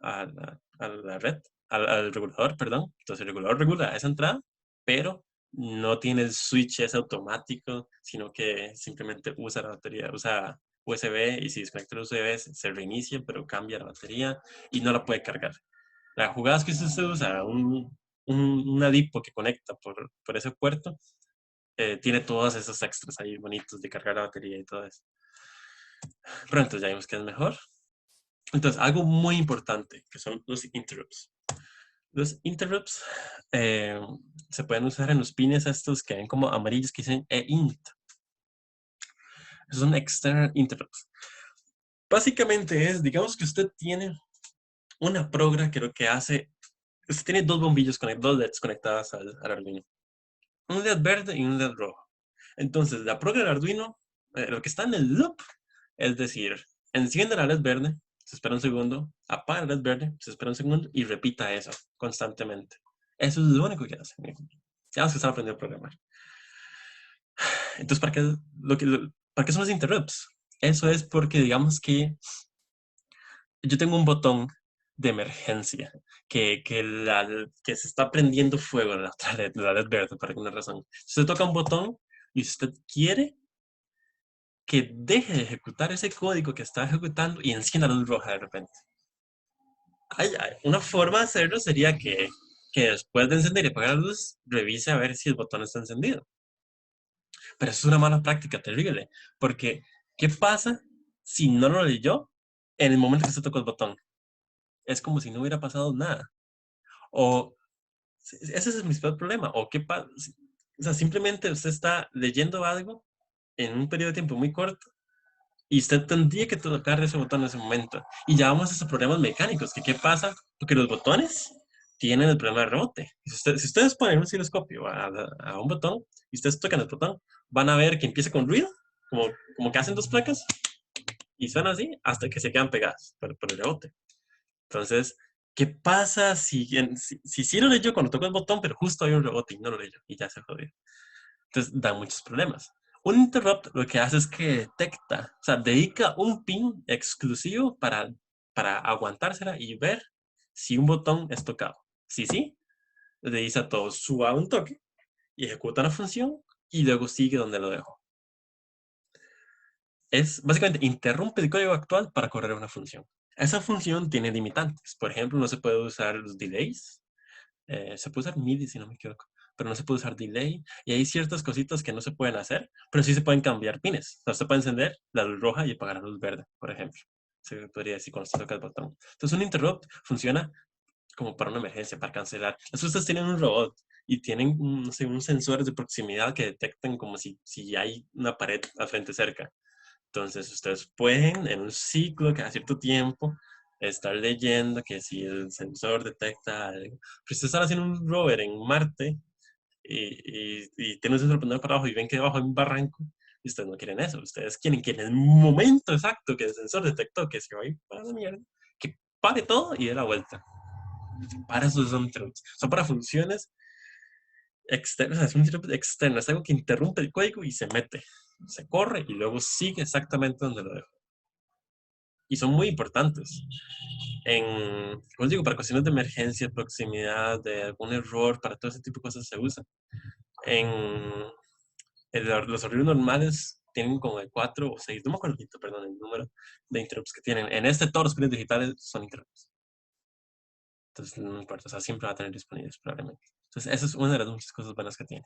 a la red, al regulador, perdón. Entonces el regulador regula esa entrada, pero no tiene el switch ese automático, sino que simplemente usa la batería, usa USB, y si desconecta el USB se reinicia, pero cambia la batería y no la puede cargar. La jugada es que si usted usa una DIPO que conecta por ese puerto, tiene todos esos extras ahí bonitos de cargar la batería y todo eso. Pero entonces ya vimos que es mejor. Entonces, algo muy importante, que son los interrupts. Los interrupts eh, se pueden usar en los pines estos que ven como amarillos que dicen EINT. Esos son external interrupts. Básicamente es, digamos que usted tiene una progra que lo que hace, usted tiene dos bombillos, dos LEDs conectadas al Arduino. Un LED verde y un LED rojo. Entonces, la progra del Arduino, lo que está en el loop, es decir, enciende la LED verde, se espera un segundo, apaga la LED verde, se espera un segundo y repita eso constantemente. Eso es lo único que hace. Ya se está aprendiendo a programar. Entonces, ¿para qué son los interrupts? Eso es porque, digamos que yo tengo un botón de emergencia que se está prendiendo fuego en la LED verde por alguna razón. Si usted toca un botón y usted quiere que deje de ejecutar ese código que está ejecutando y encienda la luz roja de repente. Una forma de hacerlo sería que después de encender y apagar la luz, revise a ver si el botón está encendido. Pero eso es una mala práctica terrible, porque ¿qué pasa si no lo leyó en el momento que se tocó el botón? Es como si no hubiera pasado nada. O ese es el principal problema. O qué pasa, o sea, simplemente usted está leyendo algo en un periodo de tiempo muy corto y usted tendría que tocar ese botón en ese momento. Y ya vamos a esos problemas mecánicos, que qué pasa, porque los botones tienen el problema de rebote. Si ustedes ponen un osciloscopio a un botón y ustedes tocan el botón, van a ver que empieza con ruido, como que hacen dos placas, y suena así hasta que se quedan pegadas por el rebote. Entonces, ¿qué pasa si sí lo leyó cuando tocó el botón, pero justo hay un rebote y no lo leyó y ya se jodió? Entonces, da muchos problemas. Un interrupt lo que hace es que detecta, o sea, dedica un pin exclusivo para aguantársela y ver si un botón es tocado. Si sí, le dice a todo, suba un toque y ejecuta la función y luego sigue donde lo dejó. Es básicamente interrumpe el código actual para correr una función. Esa función tiene limitantes. Por ejemplo, no se puede usar los delays. Se puede usar MIDI si no me equivoco, pero no se puede usar delay. Y hay ciertas cositas que no se pueden hacer, pero sí se pueden cambiar pines. O sea, se puede encender la luz roja y apagar la luz verde, por ejemplo. Se podría decir cuando se toca el botón. Entonces, un interrupt funciona como para una emergencia, para cancelar. Las ustedes tienen un robot y tienen, no sé, unos sensores de proximidad que detectan como si hay una pared al frente cerca. Entonces, ustedes pueden, en un ciclo cada cierto tiempo, estar leyendo que si el sensor detecta algo. Pero ustedes están haciendo un rover en Marte y tienen un sensor prendido para abajo y ven que debajo hay un barranco, y ustedes no quieren eso. Ustedes quieren que en el momento exacto que el sensor detectó que se va a ir para la mierda, que pare todo y dé la vuelta. Para eso son interrupts. Son para funciones externas. Es un interrupt externo. Es algo que interrumpe el código y se mete. Se corre y luego sigue exactamente donde lo dejó. Y son muy importantes. Como digo, para cuestiones de emergencia, proximidad, de algún error, para todo ese tipo de cosas se usa. En los horarios normales tienen como de 4 o 6, no me acuerdo, perdón, el número de interrupts que tienen. En todos los pines digitales son interrupts. Entonces, no importa, o sea, siempre va a tener disponibles probablemente. Entonces, esa es una de las muchas cosas buenas que tiene.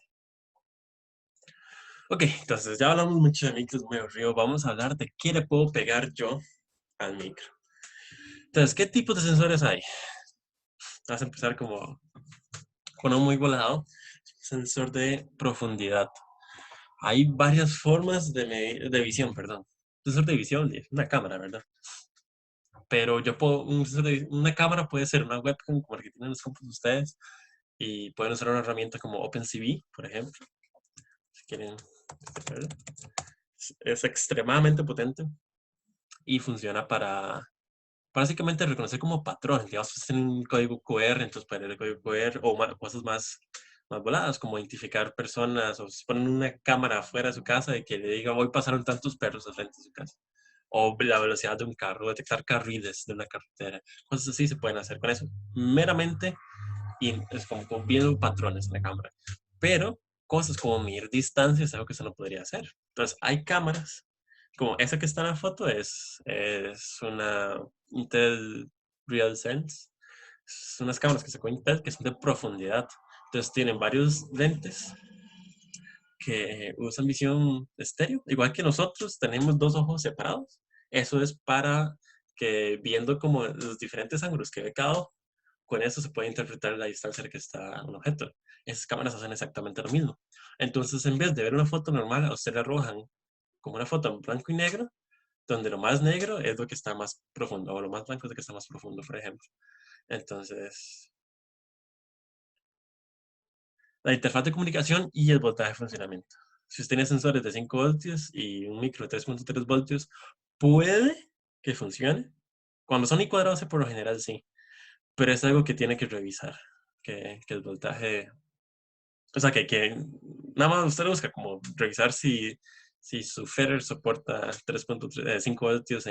Ok, entonces ya hablamos mucho de micros muy aburrido. Vamos a hablar de qué le puedo pegar yo al micro. Entonces, ¿qué tipos de sensores hay? Vas a empezar como con uno muy volado, sensor de profundidad. Hay varias formas de visión, perdón. Sensor de visión, una cámara, ¿verdad? Pero una cámara puede ser una webcam como la que tienen los compus de ustedes y pueden usar una herramienta como OpenCV, por ejemplo, si quieren. Es extremadamente potente y funciona para básicamente reconocer como patrones. Digamos, si tienen un código QR, entonces pueden leer el código QR o cosas más voladas, como identificar personas, o si ponen una cámara afuera de su casa y que le diga, hoy pasaron tantos perros al frente de su casa. O la velocidad de un carro, detectar carriles de una carretera. Cosas así se pueden hacer con eso. Meramente, y es como viendo patrones en la cámara. Pero cosas como medir distancias es algo que se no podría hacer. Entonces, hay cámaras, como esa que está en la foto es una Intel RealSense. Son unas cámaras que sacó Intel que son de profundidad. Entonces, tienen varios lentes que usan visión estéreo, igual que nosotros tenemos dos ojos separados. Eso es para que viendo como los diferentes ángulos que ve cada ojo, con eso se puede interpretar la distancia a la que está un objeto. Esas cámaras hacen exactamente lo mismo. Entonces, en vez de ver una foto normal, a usted le arrojan como una foto en blanco y negro, donde lo más negro es lo que está más profundo, o lo más blanco es lo que está más profundo, por ejemplo. Entonces, la interfaz de comunicación y el voltaje de funcionamiento. Si usted tiene sensores de 5 voltios y un micro de 3.3 voltios, puede que funcione. Cuando son y cuadrados, por lo general sí, pero es algo que tiene que revisar, que el voltaje, o sea, que nada más usted busca como revisar si su Feather soporta 3.5 voltios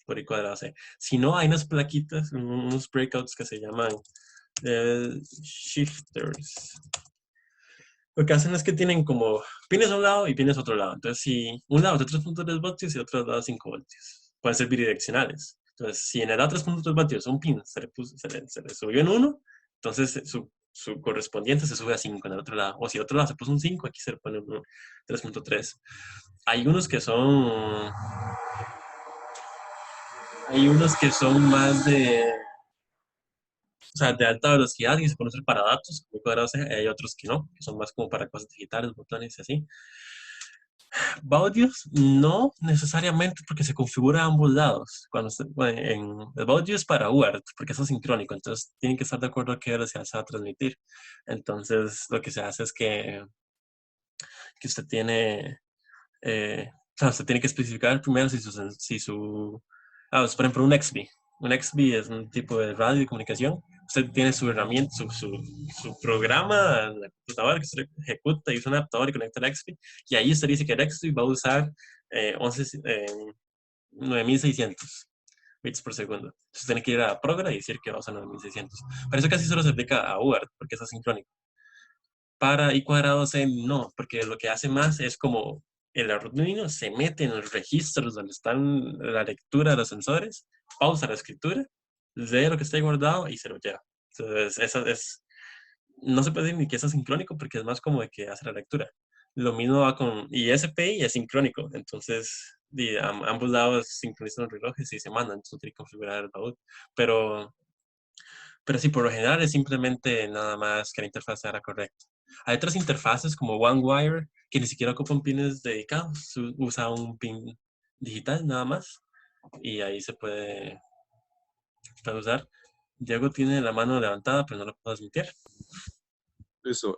por y cuadrado. Si no, hay unas plaquitas, unos breakouts que se llaman shifters. Lo que hacen es que tienen como pines a un lado y pines a otro lado. Entonces, si un lado es de 3.3 voltios y otro lado 5 voltios, pueden ser bidireccionales. Entonces, si en el lado 3.3 voltios un pin se le subió en uno, entonces su correspondiente se sube a 5 en el otro lado. O si el otro lado se puso un 5, aquí se le pone un 3.3. Hay unos que son. Hay unos que son más o sea, de alta velocidad y se pueden usar para datos, como cuadrados, hay otros que no, que son más como para cosas digitales, botones y así. Baudios no necesariamente porque se configura a ambos lados. El Baudio es para UART, porque eso es sincrónico, entonces tienen que estar de acuerdo a qué velocidad se va a transmitir. Entonces lo que se hace es que usted tiene, o sea, usted tiene que especificar primero por ejemplo, un XBee. Un XBee es un tipo de radio de comunicación. Usted tiene su herramienta, su programa en la computadora que usted ejecuta y usa un adaptador y conecta al XBee. Y ahí usted dice que el XBee va a usar 9600 bits por segundo. Entonces tiene que ir a Program y decir que va a usar 9600. Pero eso casi solo se aplica a UART porque es asincrónico. Para i cuadrado c no, porque lo que hace más es como el Arduino se mete en los registros donde están la lectura de los sensores, pausa la escritura, lee lo que está ahí guardado y se lo lleva. Entonces, no se puede decir ni que es asincrónico porque es más como de que hace la lectura. Lo mismo va con, y SPI es sincrónico, entonces ambos lados sincronizan los relojes y se mandan, entonces tiene que configurar el baúl. Pero pero sí, por lo general es simplemente nada más que la interfaz sea correcta. Hay otras interfaces como OneWire que ni siquiera ocupan pines dedicados, usa un pin digital nada más y ahí puede usar. Diego tiene la mano levantada, pero no lo puedo admitir. Eso,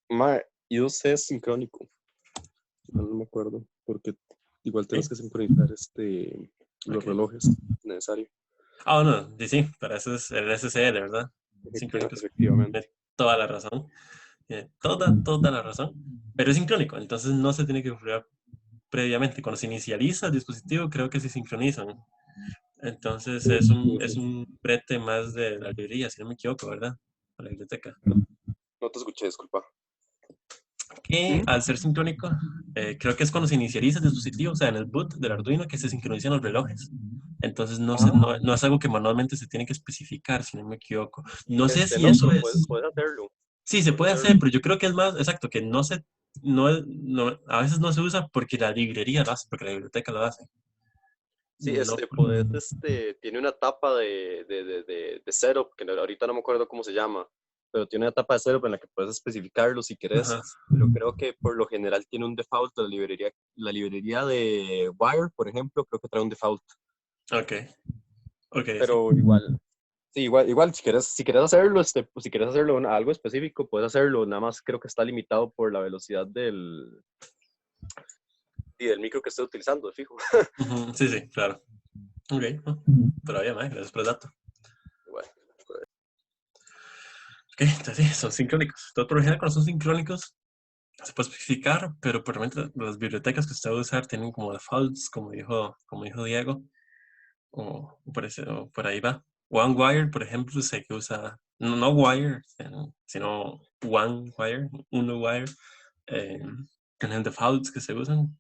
mae, I2C es sincrónico. No me acuerdo, porque igual ¿Sí? tienes que sincronizar los Okay. relojes necesario. Ah, no, sí, para eso es el SSL, ¿verdad? Sincrónico Efectivamente. tiene toda la razón. Tiene toda la razón. Pero es sincrónico, entonces no se tiene que configurar previamente. Cuando se inicializa el dispositivo, creo que se sincronizan. Entonces es un brete más de la librería, si no me equivoco, ¿verdad? La biblioteca. No te escuché, disculpa. Que ¿Mm? al ser sincrónico, creo que es cuando se inicializa el dispositivo, o sea, en el boot del Arduino, que se sincronizan los relojes. Entonces no es algo que manualmente se tiene que especificar, si no me equivoco. No sé si No, eso pero es. puedes hacerlo. Sí, se Puedes puede hacer, hacerlo. pero yo creo que es más, exacto, que a veces no se usa porque la librería lo hace, porque la biblioteca lo hace. Sí, No, tiene una etapa de setup, que ahorita no me acuerdo cómo se llama, pero tiene una etapa de setup en la que puedes especificarlo si querés, Ajá. pero creo que por lo general tiene un default. La librería de Wire, por ejemplo, creo que trae un default, Ok. Ok, sí. pero igual. Sí, igual si quieres hacerlo, pues, si quieres hacerlo algo específico, puedes hacerlo. Nada más creo que está limitado por la velocidad del micro que estés utilizando, de fijo. Ujú, sí, sí, claro. Ok, ¿no? Pero bien, gracias por el dato. Igual. Ok, entonces sí, son sincrónicos. Todo por lo general, cuando son sincrónicos, se puede especificar, pero probablemente las bibliotecas que usted va a usar tienen como defaults, como dijo Diego, o por ahí va. OneWire, por ejemplo, sé que usa, no Wire, sino OneWire, UnoWire, eh, tienen defaults que se usan,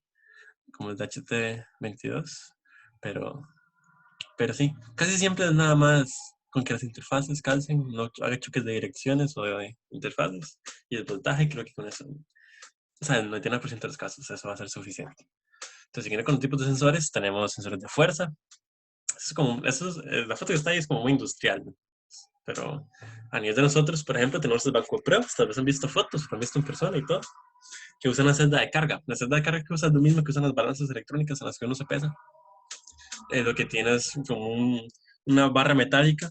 como el DHT22, pero, pero sí, casi siempre es nada más con que las interfaces calcen, no haga choques de direcciones o de interfaces, y el voltaje creo que con eso, o sea, el 99% de los casos eso va a ser suficiente. Entonces, siguiendo con tipos de sensores, tenemos sensores de fuerza. La foto que está ahí es como muy industrial, ¿no? Pero a nivel de nosotros, por ejemplo, tenemos el banco de pruebas, tal vez han visto fotos, lo han visto en persona y todo, que usan una celda de carga. La celda de carga que usa es lo mismo que usan las balanzas electrónicas en las que uno se pesa. Lo que tiene es como una barra metálica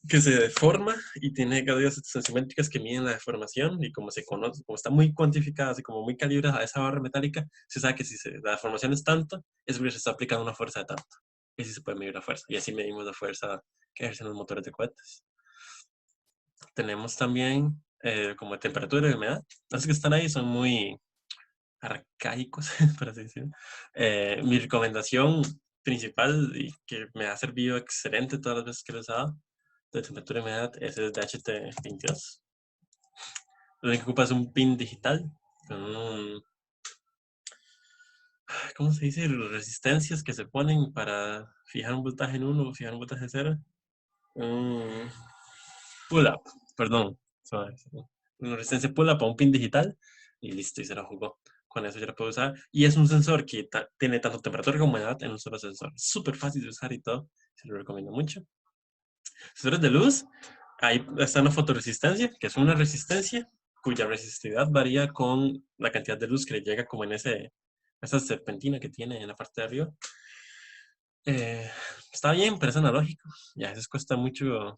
que se deforma y tiene cadenas sensimétricas que miden la deformación y como se conoce, como está muy cuantificada, así como muy calibrada a esa barra metálica, se sabe que si la deformación es tanto, es porque se está aplicando una fuerza de tanto. Y así se puede medir la fuerza. Y así medimos la fuerza que ejercen los motores de cohetes. Tenemos también como temperatura y humedad. Los que están ahí son muy arcaicos, por así decirlo. Mi recomendación principal y que me ha servido excelente todas las veces que lo he usado de temperatura y humedad es el DHT22. Lo único que ocupa es un pin digital con ¿cómo se dice? Resistencias que se ponen para fijar un voltaje en uno o fijar un voltaje en cero. Un pull-up, perdón. Una resistencia pull-up a un pin digital y listo, y se lo jugó. Con eso ya lo puedo usar. Y es un sensor que tiene tanto temperatura como humedad en un solo sensor. Súper fácil de usar y todo. Se lo recomiendo mucho. Sensores de luz. Ahí está la fotoresistencia, que es una resistencia cuya resistividad varía con la cantidad de luz que le llega como en esa serpentina que tiene en la parte de arriba. Eh, Está bien, pero es analógico. Y a veces cuesta mucho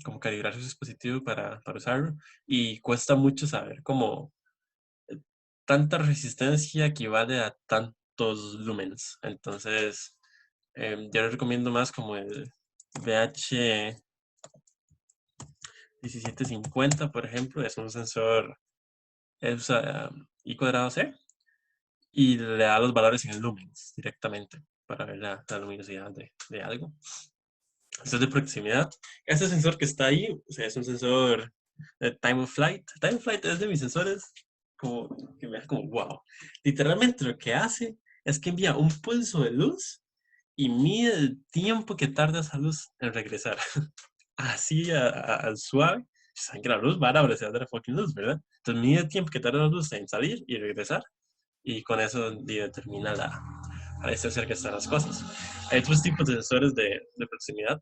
como calibrar su dispositivo para usarlo. Y cuesta mucho saber cómo tanta resistencia equivale a tantos lumens. Entonces, yo les recomiendo más como el VH 1750, por ejemplo. Es un sensor, es I cuadrado C y le da los valores en el lumens directamente para ver la luminosidad de algo. Esto es de proximidad. Este sensor que está ahí, o sea, es un sensor de Time of Flight. Time of Flight es de mis sensores como que me da como wow. Literalmente lo que hace es que envía un pulso de luz y mide el tiempo que tarda esa luz en regresar. Así al suave. Saben que la luz va a la velocidad de la fucking luz, ¿verdad? Entonces mide el tiempo que tarda la luz en salir y regresar. Y con eso determina la distancia que están las cosas. Hay otros tipos de sensores de proximidad,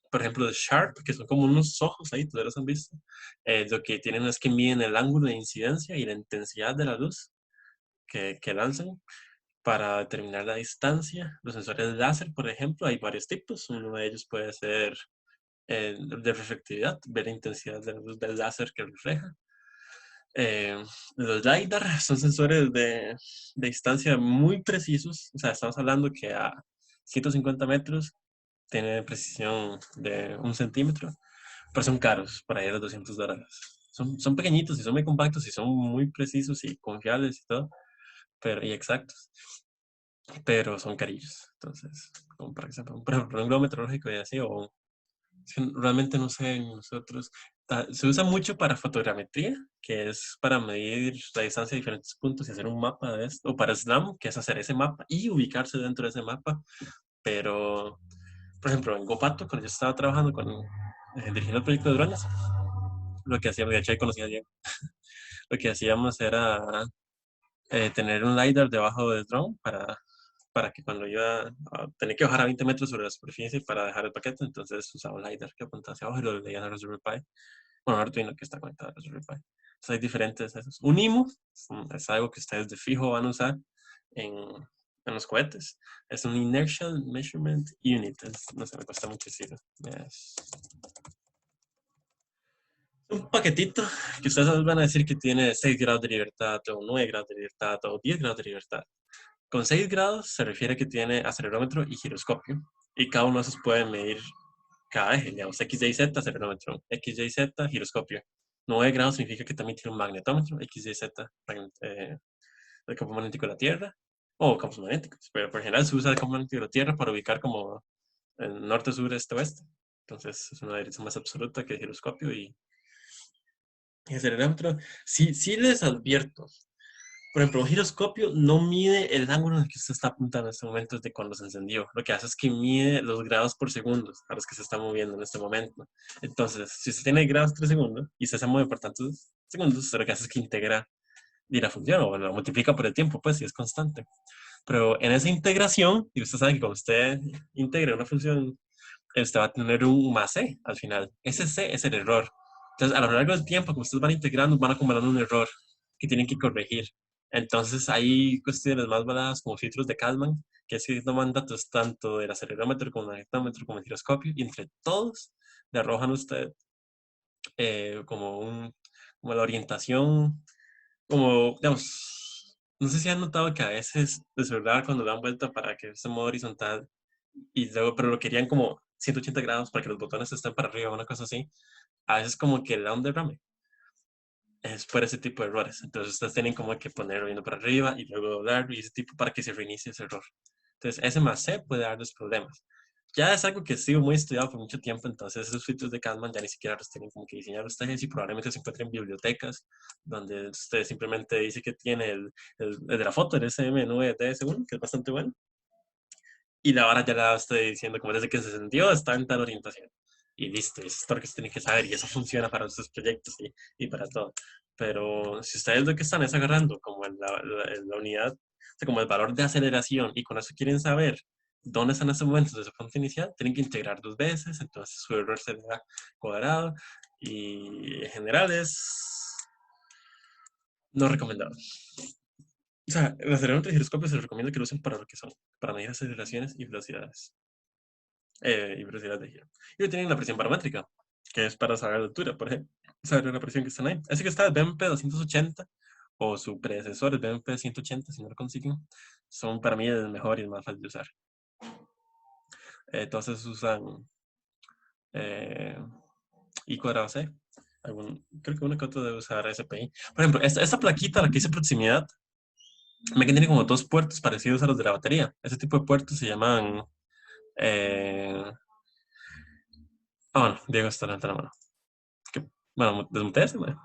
por ejemplo, de Sharp, que son como unos ojos ahí, todos los han visto. Lo que tienen es que miden el ángulo de incidencia y la intensidad de la luz que lanzan para determinar la distancia. Los sensores láser, por ejemplo, hay varios tipos. Uno de ellos puede ser de reflectividad, ver la intensidad de la luz del láser que refleja. Eh, los LiDAR son sensores de distancia muy precisos. O sea, estamos hablando que a 150 metros tiene precisión de 1 centímetro, pero son caros, para ir a los $200. Son pequeñitos y son muy compactos y son muy precisos y confiables y todo, y exactos, pero son carillos. Entonces, como para que sepan, por ejemplo, un globo meteorológico y así, es que realmente no sé nosotros. Se usa mucho para fotogrametría, que es para medir la distancia de diferentes puntos y hacer un mapa de esto, o para SLAM, que es hacer ese mapa y ubicarse dentro de ese mapa, pero por ejemplo, en Gopato, cuando yo estaba trabajando dirigiendo el proyecto de drones, lo que hacíamos, de hecho ahí conocí a Diego, lo que hacíamos era tener un LiDAR debajo del drone para que cuando iba a tener que bajar a 20 metros sobre la superficie para dejar el paquete, entonces usaba un LiDAR que apuntaba hacia abajo y lo leía en la Raspberry Pi. bueno, Arduino que está conectado a Raspberry Pi. Entonces hay diferentes esos. Un IMU es algo que ustedes de fijo van a usar en, en los cohetes. Es un Inertial Measurement Unit. No sé, me cuesta mucho decirlo. Es un paquetito que ustedes van a decir que tiene 6 grados de libertad, o 9 grados de libertad, o 10 grados de libertad. Con 6 grados se refiere que tiene acelerómetro y giroscopio. Y cada uno de esos puede medir cada eje, digamos, X, Y, Z, acelerómetro, X, Y, Z, giroscopio. 9 grados significa que también tiene un magnetómetro, X, Y, Z, el campo magnético de la Tierra, o campos magnéticos, pero por general se usa el campo magnético de la Tierra para ubicar como el norte, sur, este, oeste. Entonces es una dirección más absoluta que el giroscopio y acelerómetro. Sí, sí les advierto. Por ejemplo, un giroscopio no mide el ángulo en el que usted está apuntando en este momento desde cuando se encendió. Lo que hace es que mide los grados por segundo a los que se está moviendo en este momento. Entonces, si usted tiene grados 3 segundos y usted se mueve por tantos segundos, usted lo que hace es que integra y la función o lo multiplica por el tiempo, pues, si es constante. Pero en esa integración, y usted sabe que cuando usted integra una función, usted va a tener un más c al final. Ese c es el error. Entonces, a lo largo del tiempo, como ustedes van integrando, van acumulando un error que tienen que corregir. Entonces, hay cuestiones más voladas como filtros de Kalman, que es que toman datos tanto del acelerómetro como del magnetómetro como del giroscopio, y entre todos le arrojan a usted como, como la orientación, como, digamos, no sé si han notado que a veces el celular cuando dan vuelta para que esté en modo horizontal, y luego, pero lo querían como 180 grados para que los botones estén para arriba, una cosa así, a veces como que le da un derrame. Es por ese tipo de errores. Entonces ustedes tienen como que ponerlo viendo para arriba y luego doblarlo y ese tipo para que se reinicie ese error. Entonces ese más C puede darles problemas. Ya es algo que ha sido muy estudiado por mucho tiempo, entonces esos filtros de Kalman ya ni siquiera los tienen como que diseñar ustedes y probablemente se encuentren en bibliotecas donde usted simplemente dice que tiene el de la foto, el SM9DS1, que es bastante bueno, y la hora ya la estoy diciendo como desde que se sintió está en tal orientación. Y listo, eso es todo lo que se tiene que saber y eso funciona para sus proyectos y para todo. Pero si ustedes lo que están es agarrando como la unidad, o sea, como el valor de aceleración y con eso quieren saber dónde están esos momentos de su punto inicial, tienen que integrar 2 veces, entonces su error será cuadrado y en general es no recomendado. O sea, el acelerómetro y giroscopio se les recomienda que lo usen para lo que son, para medir aceleraciones y velocidades. Y velocidad de giro. Y tienen la presión barométrica, que es para saber la altura, por ejemplo, saber la presión que están ahí. Así que está el BMP 280 o su predecesor, el BMP 180, si no lo consiguen, son para mí el mejor y el más fácil de usar. Entonces usan eh, I cuadrado C. Creo que uno que otro debe usar SPI. Por ejemplo, esta plaquita, la que dice proximidad, me que tiene como 2 puertos parecidos a los de la batería. Ese tipo de puertos se llaman. Bueno, Diego está levantando la mano. Bueno, desmuteese, man.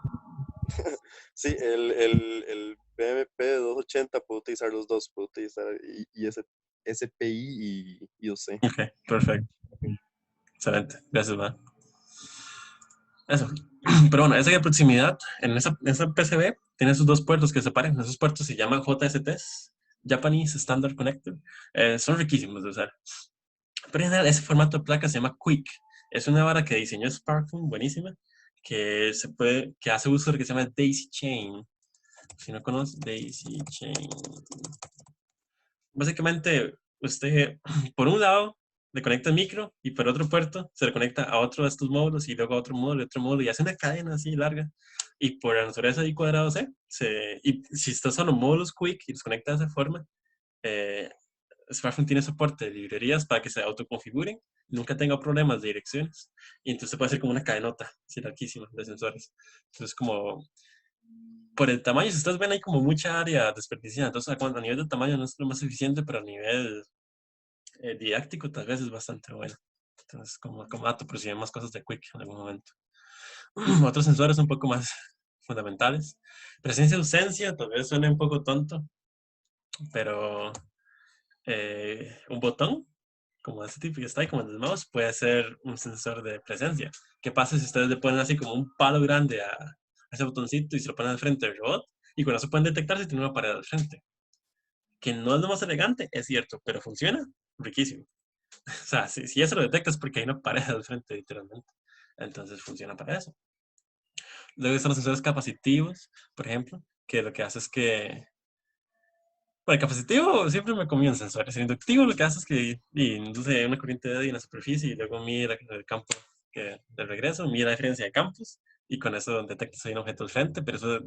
Sí, el BMP 280 puedo utilizar los dos, puedo utilizar SPI y IOC. Ok, perfecto. Excelente. Gracias, man. Eso. Pero bueno, esa de proximidad, en esa PCB, tiene esos 2 puertos que separan. Esos puertos se llaman JSTs, Japanese Standard Connector. Son riquísimos de usar. Pero en general, ese formato de placa se llama Quick. Es una vara que diseñó Sparkfun, buenísima, que hace uso de lo que se llama Daisy Chain. Si no conoces, Daisy Chain. Básicamente, usted, por un lado, le conecta el micro y por otro puerto se le conecta a otro de estos módulos y luego a otro módulo y hace una cadena así larga. Y por la naturaleza de I cuadrado C, y si estos son los módulos Quick y los conecta de esa forma, eh, Smartphone tiene soporte de librerías para que se autoconfiguren, nunca tenga problemas de direcciones y entonces puede ser como una cadenota, así larguísima de sensores. Entonces, como por el tamaño, si ustedes ven, hay como mucha área desperdiciada. Entonces, a nivel de tamaño no es lo más eficiente, pero a nivel didáctico tal vez es bastante bueno. Entonces, como dato, pero si hay más cosas de Quick en algún momento. Otros sensores un poco más fundamentales. Presencia ausencia, tal vez suene un poco tonto, pero un botón, como ese tipo que está ahí, como en el mouse, puede ser un sensor de presencia. ¿Qué pasa si ustedes le ponen así como un palo grande a ese botoncito y se lo ponen al frente del robot? Y con eso pueden detectar si tiene una pared al frente. Que no es lo más elegante, es cierto, pero funciona riquísimo. O sea, si eso lo detectas es porque hay una pared al frente, literalmente. Entonces funciona para eso. Luego están los sensores capacitivos, por ejemplo, que lo que hace es que... Bueno, el capacitivo siempre me comí en sensores. El inductivo lo que hace es que induce una corriente de en la superficie y luego mide el campo de regreso, mide la diferencia de campos y con eso detecta si hay un objeto al frente, pero eso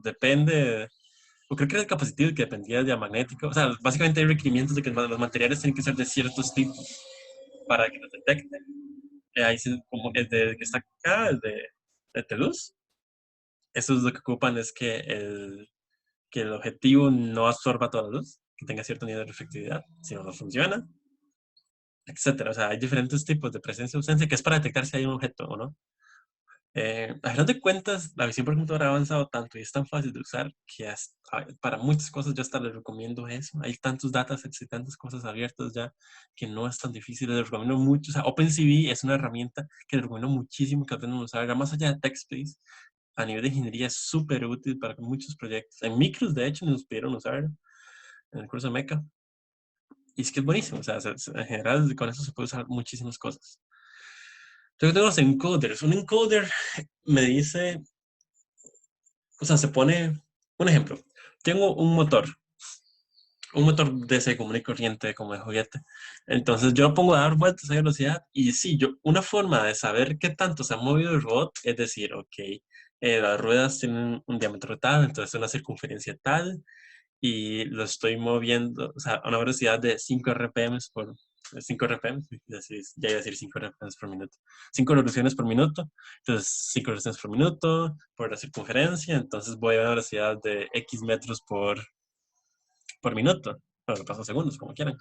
depende... O creo que era el capacitivo que dependía del diamagnético. O sea, básicamente hay requerimientos de que los materiales tienen que ser de ciertos tipos para que los detecte. Ahí sí, como el de que está acá, el de luz, eso es lo que ocupan es que el objetivo no absorba toda la luz, que tenga cierto nivel de reflectividad, si no, no funciona, etcétera. O sea, hay diferentes tipos de presencia o ausencia que es para detectar si hay un objeto o no. A final de cuentas, la visión por computadora ha avanzado tanto y es tan fácil de usar que para muchas cosas yo hasta les recomiendo eso. Hay tantos datasets y tantas cosas abiertas ya que no es tan difícil. Les recomiendo mucho. O sea, OpenCV es una herramienta que les recomiendo muchísimo que aprendan a usar. Ya más allá de TechSpace, a nivel de ingeniería es súper útil para muchos proyectos. En micros, de hecho, nos pidieron usar en el curso de Meca. Y es que es buenísimo. O sea, en general, con eso se puede usar muchísimas cosas. Entonces tengo los encoders. Un encoder me dice, o sea, se pone, un ejemplo, tengo un motor DC común y corriente como de juguete. Entonces yo lo pongo a dar vueltas a velocidad y sí, una forma de saber qué tanto se ha movido el robot es decir, ok, las ruedas tienen un diámetro tal, entonces una circunferencia tal, y lo estoy moviendo, o sea, a una velocidad de 5 RPM por 5 RPM, ya iba a decir 5 RPM por minuto, 5 revoluciones por minuto, entonces 5 revoluciones por minuto por la circunferencia, entonces voy a una velocidad de X metros por minuto, o lo paso segundos, como quieran.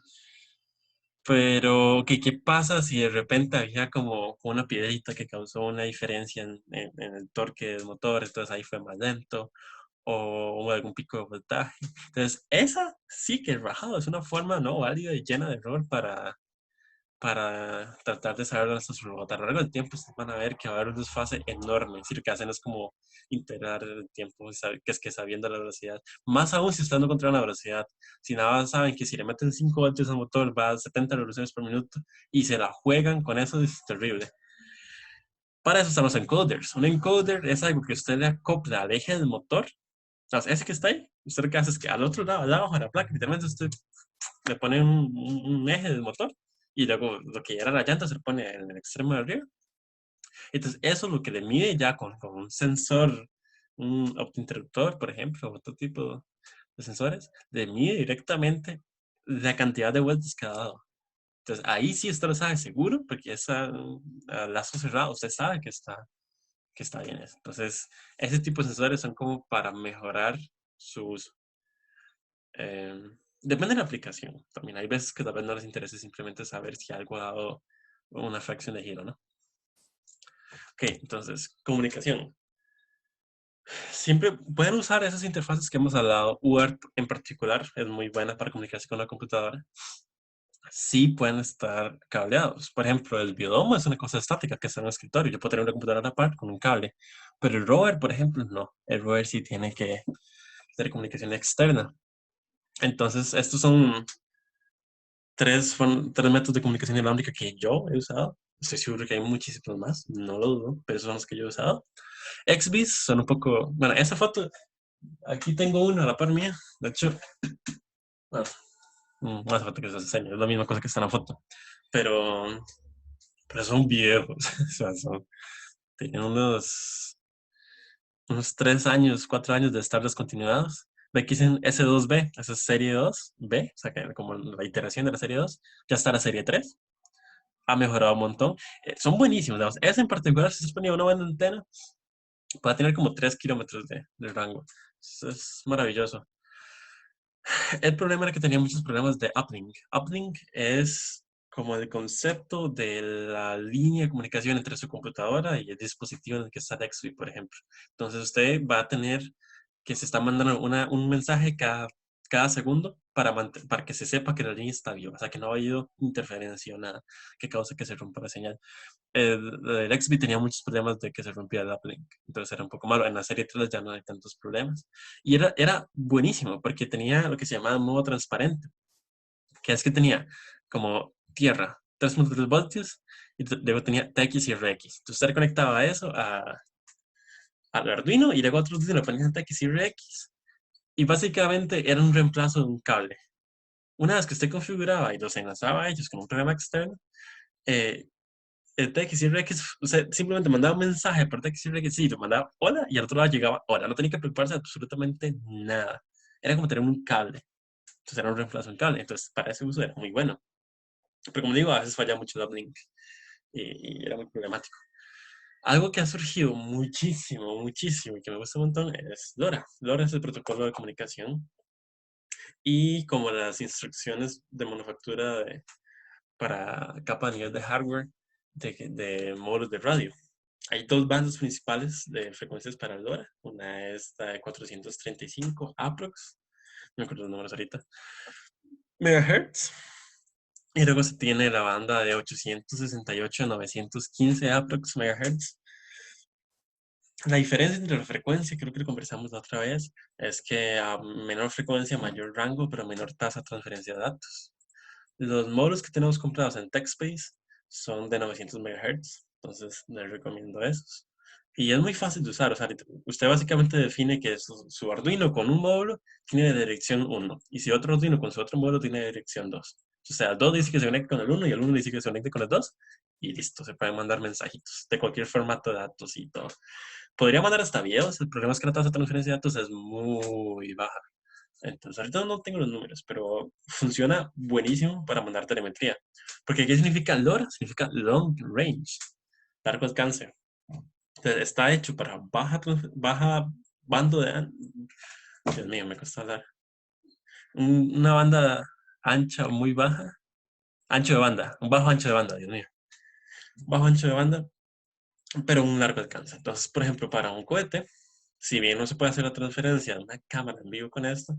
Pero, ¿qué pasa si de repente había como una piedrita que causó una diferencia en el torque del motor, entonces ahí fue más lento, o hubo algún pico de voltaje? Entonces, esa sí que el rajado es una forma no válida y llena de error para tratar de saber dónde está su robot. A lo largo del tiempo ustedes van a ver que va a haber un desfase enorme. Es decir, lo que hacen es como integrar el tiempo, que es que sabiendo la velocidad. Más aún si ustedes no controlan la velocidad. Si nada más saben que si le meten 5 voltios al motor va a 70 revoluciones por minuto y se la juegan con eso, es terrible. Para eso están los encoders. Un encoder es algo que usted le acopla al eje del motor. O sea, ese que está ahí, usted lo que hace es que al otro lado, al abajo de la placa, literalmente usted le pone un eje del motor y luego lo que era la llanta se lo pone en el extremo de arriba. Entonces, eso es lo que le mide ya con un sensor, un optointerruptor, por ejemplo, otro tipo de sensores, le mide directamente la cantidad de vueltas que ha dado. Entonces, ahí sí usted lo sabe seguro, porque es a lazo cerrado, usted sabe que está bien eso. Entonces, ese tipo de sensores son como para mejorar su uso. Eh, Depende de la aplicación. También hay veces que tal vez no les interese simplemente saber si algo ha dado una fracción de giro, ¿no? Ok, entonces, comunicación. Siempre pueden usar esas interfaces que hemos hablado. UART en particular es muy buena para comunicarse con la computadora. Sí pueden estar cableados. Por ejemplo, el biodomo es una cosa estática que está en un escritorio. Yo puedo tener una computadora a la par con un cable. Pero el rover, por ejemplo, no. El rover sí tiene que tener comunicación externa. Entonces, estos son tres métodos de comunicación inalámbrica que yo he usado. Estoy seguro que hay muchísimos más, no lo dudo, pero esos son los que yo he usado. XBIS son un poco... Bueno, esa foto, aquí tengo una a la par mía. De hecho, bueno, esa foto que se enseña, es la misma cosa que está en la foto. Pero, pero son viejos. O sea, tienen unos 3 años, 4 años de estar descontinuados. Ve que dicen S2B, esa es serie 2B, o sea, que como la iteración de la serie 2, ya está la serie 3, ha mejorado un montón. Son buenísimos, digamos. Ese en particular, si se ponía una buena antena, puede tener como 3 kilómetros de rango. Eso es maravilloso. El problema era que tenía muchos problemas de uplink. Uplink es como el concepto de la línea de comunicación entre su computadora y el dispositivo en el que está Dexby, por ejemplo. Entonces usted va a tener que se está mandando un mensaje cada segundo para que se sepa que la línea está viva, o sea, que no ha habido interferencia o nada que cause que se rompa la señal. El XB tenía muchos problemas de que se rompía el uplink, entonces era un poco malo. En la serie 3 ya no hay tantos problemas. Y era buenísimo porque tenía lo que se llamaba modo transparente, que es que tenía como tierra, 3.3 voltios, y luego tenía TX y RX. Entonces usted conectaba eso al Arduino y luego otro Arduino le ponían TXRX y básicamente era un reemplazo de un cable. Una vez que usted configuraba y los enlazaba a ellos con un programa externo, eh, el TXRX, usted simplemente mandaba un mensaje por TXRX, sí, lo mandaba hola y al otro lado llegaba hola, no tenía que preocuparse de absolutamente nada. Era como tener un cable, entonces era un reemplazo de un cable, entonces para ese uso era muy bueno. Pero como digo, a veces falla mucho el uplink y era muy problemático. Algo que ha surgido muchísimo, muchísimo y que me gusta un montón es LoRa. LoRa es el protocolo de comunicación y como las instrucciones de manufactura para capa a nivel de hardware de módulos de radio. Hay dos bandas principales de frecuencias para LoRa. Una es la de 435 aprox, no me acuerdo los números ahorita, megahertz. Y luego se tiene la banda de 868 a 915 aprox megahertz. La diferencia entre la frecuencia, creo que lo conversamos la otra vez, es que a menor frecuencia, mayor rango, pero menor tasa de transferencia de datos. Los módulos que tenemos comprados en TechSpace son de 900 MHz, entonces les recomiendo esos. Y es muy fácil de usar, o sea, usted básicamente define que su Arduino con un módulo tiene dirección 1, y si otro Arduino con su otro módulo tiene dirección 2. O sea, el 2 dice que se conecte con el 1 y el 1 dice que se conecte con el 2, y listo, se pueden mandar mensajitos de cualquier formato de datos y todo. Podría mandar hasta videos, el problema es que la tasa de transferencia de datos es muy baja. Entonces, ahorita no tengo los números, pero funciona buenísimo para mandar telemetría. Porque ¿qué significa LoRa? Significa Long Range, largo alcance. Entonces, está hecho para baja bando de... Dios mío, me cuesta hablar. Una banda ancha muy baja. Ancho de banda, un bajo ancho de banda, Dios mío. Bajo ancho de banda, pero un largo alcance. Entonces, por ejemplo, para un cohete, si bien no se puede hacer la transferencia de una cámara en vivo con esto,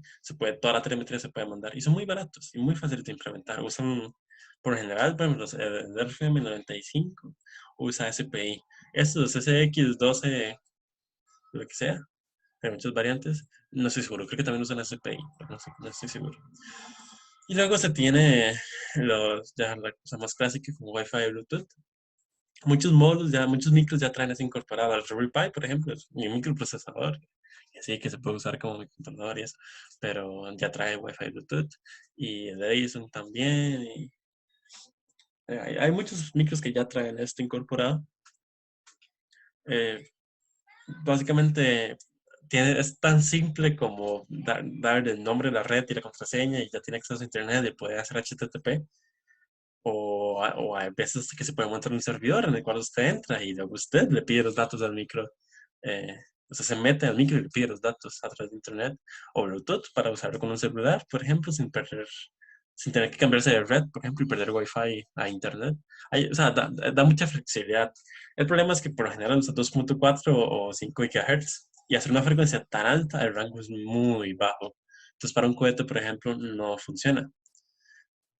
toda la telemetría se puede mandar. Y son muy baratos y muy fáciles de implementar. Usan, por general, por ejemplo, el RFM95 usa SPI. Estos SX12, lo que sea, hay muchas variantes. No estoy seguro, creo que también usan SPI, pero no estoy seguro. Y luego se tiene ya la cosa más clásica como Wi-Fi y Bluetooth. Muchos módulos, muchos micros ya traen eso incorporado. El Raspberry Pi, por ejemplo, es mi microprocesador, así que se puede usar como microcontrolador y eso, pero ya trae Wi-Fi y Bluetooth, y el Edison también, y hay muchos micros que ya traen esto incorporado. Eh, Básicamente es tan simple como dar el nombre de la red y la contraseña y ya tiene acceso a internet y puede hacer HTTP. O hay veces que se puede montar un servidor en el cual usted entra y luego usted le pide los datos al micro. eh, o sea, se mete al micro y le pide los datos a través de internet o Bluetooth para usarlo con un celular, por ejemplo, sin tener que cambiarse de red, por ejemplo, y perder Wi-Fi a internet. O sea, da mucha flexibilidad. El problema es que por lo general usa 2.4 o 5 GHz y hacer una frecuencia tan alta, el rango es muy bajo. Entonces, para un cohete, por ejemplo, no funciona.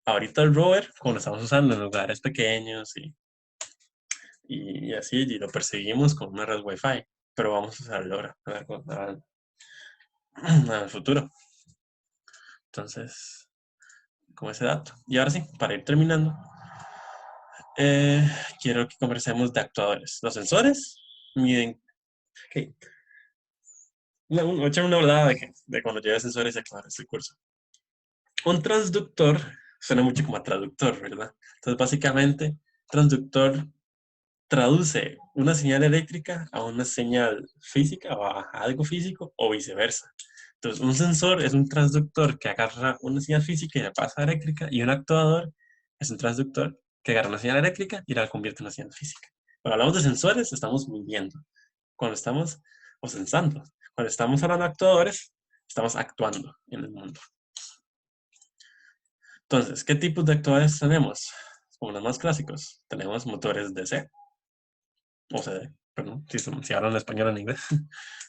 Ahorita el rover, como lo estamos usando en lugares pequeños y así, y lo perseguimos con una red Wi-Fi, pero vamos a usarlo ahora, al futuro. Entonces, como ese dato. Y ahora sí, para ir terminando, quiero que conversemos de actuadores. Los sensores miden... Okay. Voy a echar una hablada de cuando lleve sensores y actuadores el curso. Un transductor suena mucho como a traductor, ¿verdad? Entonces, básicamente, transductor traduce una señal eléctrica a una señal física o a algo físico o viceversa. Entonces, un sensor es un transductor que agarra una señal física y la pasa a eléctrica, y un actuador es un transductor que agarra una señal eléctrica y la convierte en una señal física. Cuando hablamos de sensores, estamos midiendo. Cuando estamos o sensando. Cuando estamos hablando de actuadores, estamos actuando en el mundo. Entonces, ¿qué tipos de actuadores tenemos? Como los más clásicos, tenemos motores DC, o CD, perdón, si hablan español o en inglés.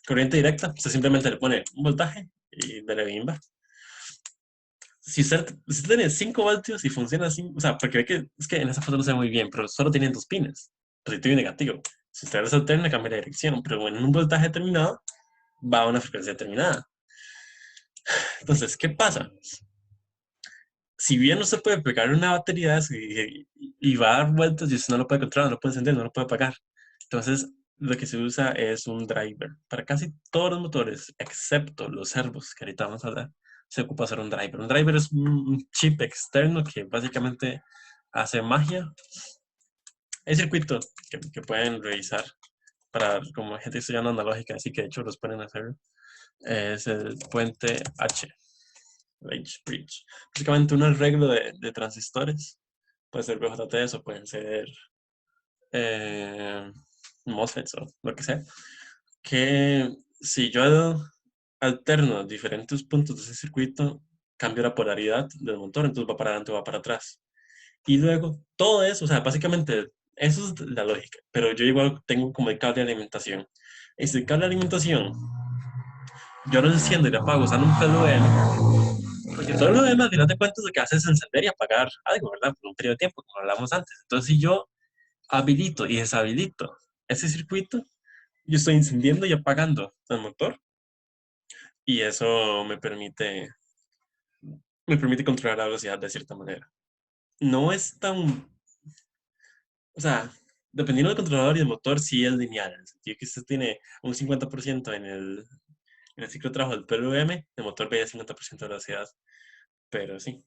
Corriente directa, usted simplemente le pone un voltaje y dele bimba. Si usted tiene 5 voltios y funciona así, o sea, porque ve que es que en esa foto no se ve muy bien, pero solo tienen 2 pines, positivo y negativo. Si usted les alterna, cambia la dirección, pero en un voltaje determinado va a una frecuencia determinada. Entonces, ¿qué pasa? Si bien no se puede pegar una batería y va a dar vueltas y usted no lo puede controlar, no lo puede encender, no lo puede apagar. Entonces, lo que se usa es un driver. Para casi todos los motores, excepto los servos, que ahorita vamos a hablar, se ocupa hacer un driver. Un driver es un chip externo que básicamente hace magia. Hay circuitos que pueden revisar para como gente estudiando analógica, así que de hecho los pueden hacer. Es el puente H, H-bridge. Básicamente un arreglo de transistores. Puede ser BJTs o pueden ser eh, MOSFETs o lo que sea. Que si yo alterno diferentes puntos de ese circuito, cambio la polaridad del motor, entonces va para adelante o va para atrás. Y luego todo eso, o sea, básicamente eso es la lógica, pero yo igual tengo como el cable de alimentación. Este cable de alimentación, yo lo enciendo y lo apago usando un PWM, porque todo lo demás, al final de cuentas, lo que hace es encender y apagar algo, ¿verdad? Por un periodo de tiempo, como hablamos antes. Entonces, si yo habilito y deshabilito ese circuito, yo estoy encendiendo y apagando el motor y eso me permite controlar la velocidad de cierta manera. No es tan, o sea, dependiendo del controlador y el motor, sí es lineal, en el sentido que usted tiene un 50% en el ciclo de trabajo del PWM, el motor veía 50% de velocidad, pero sí.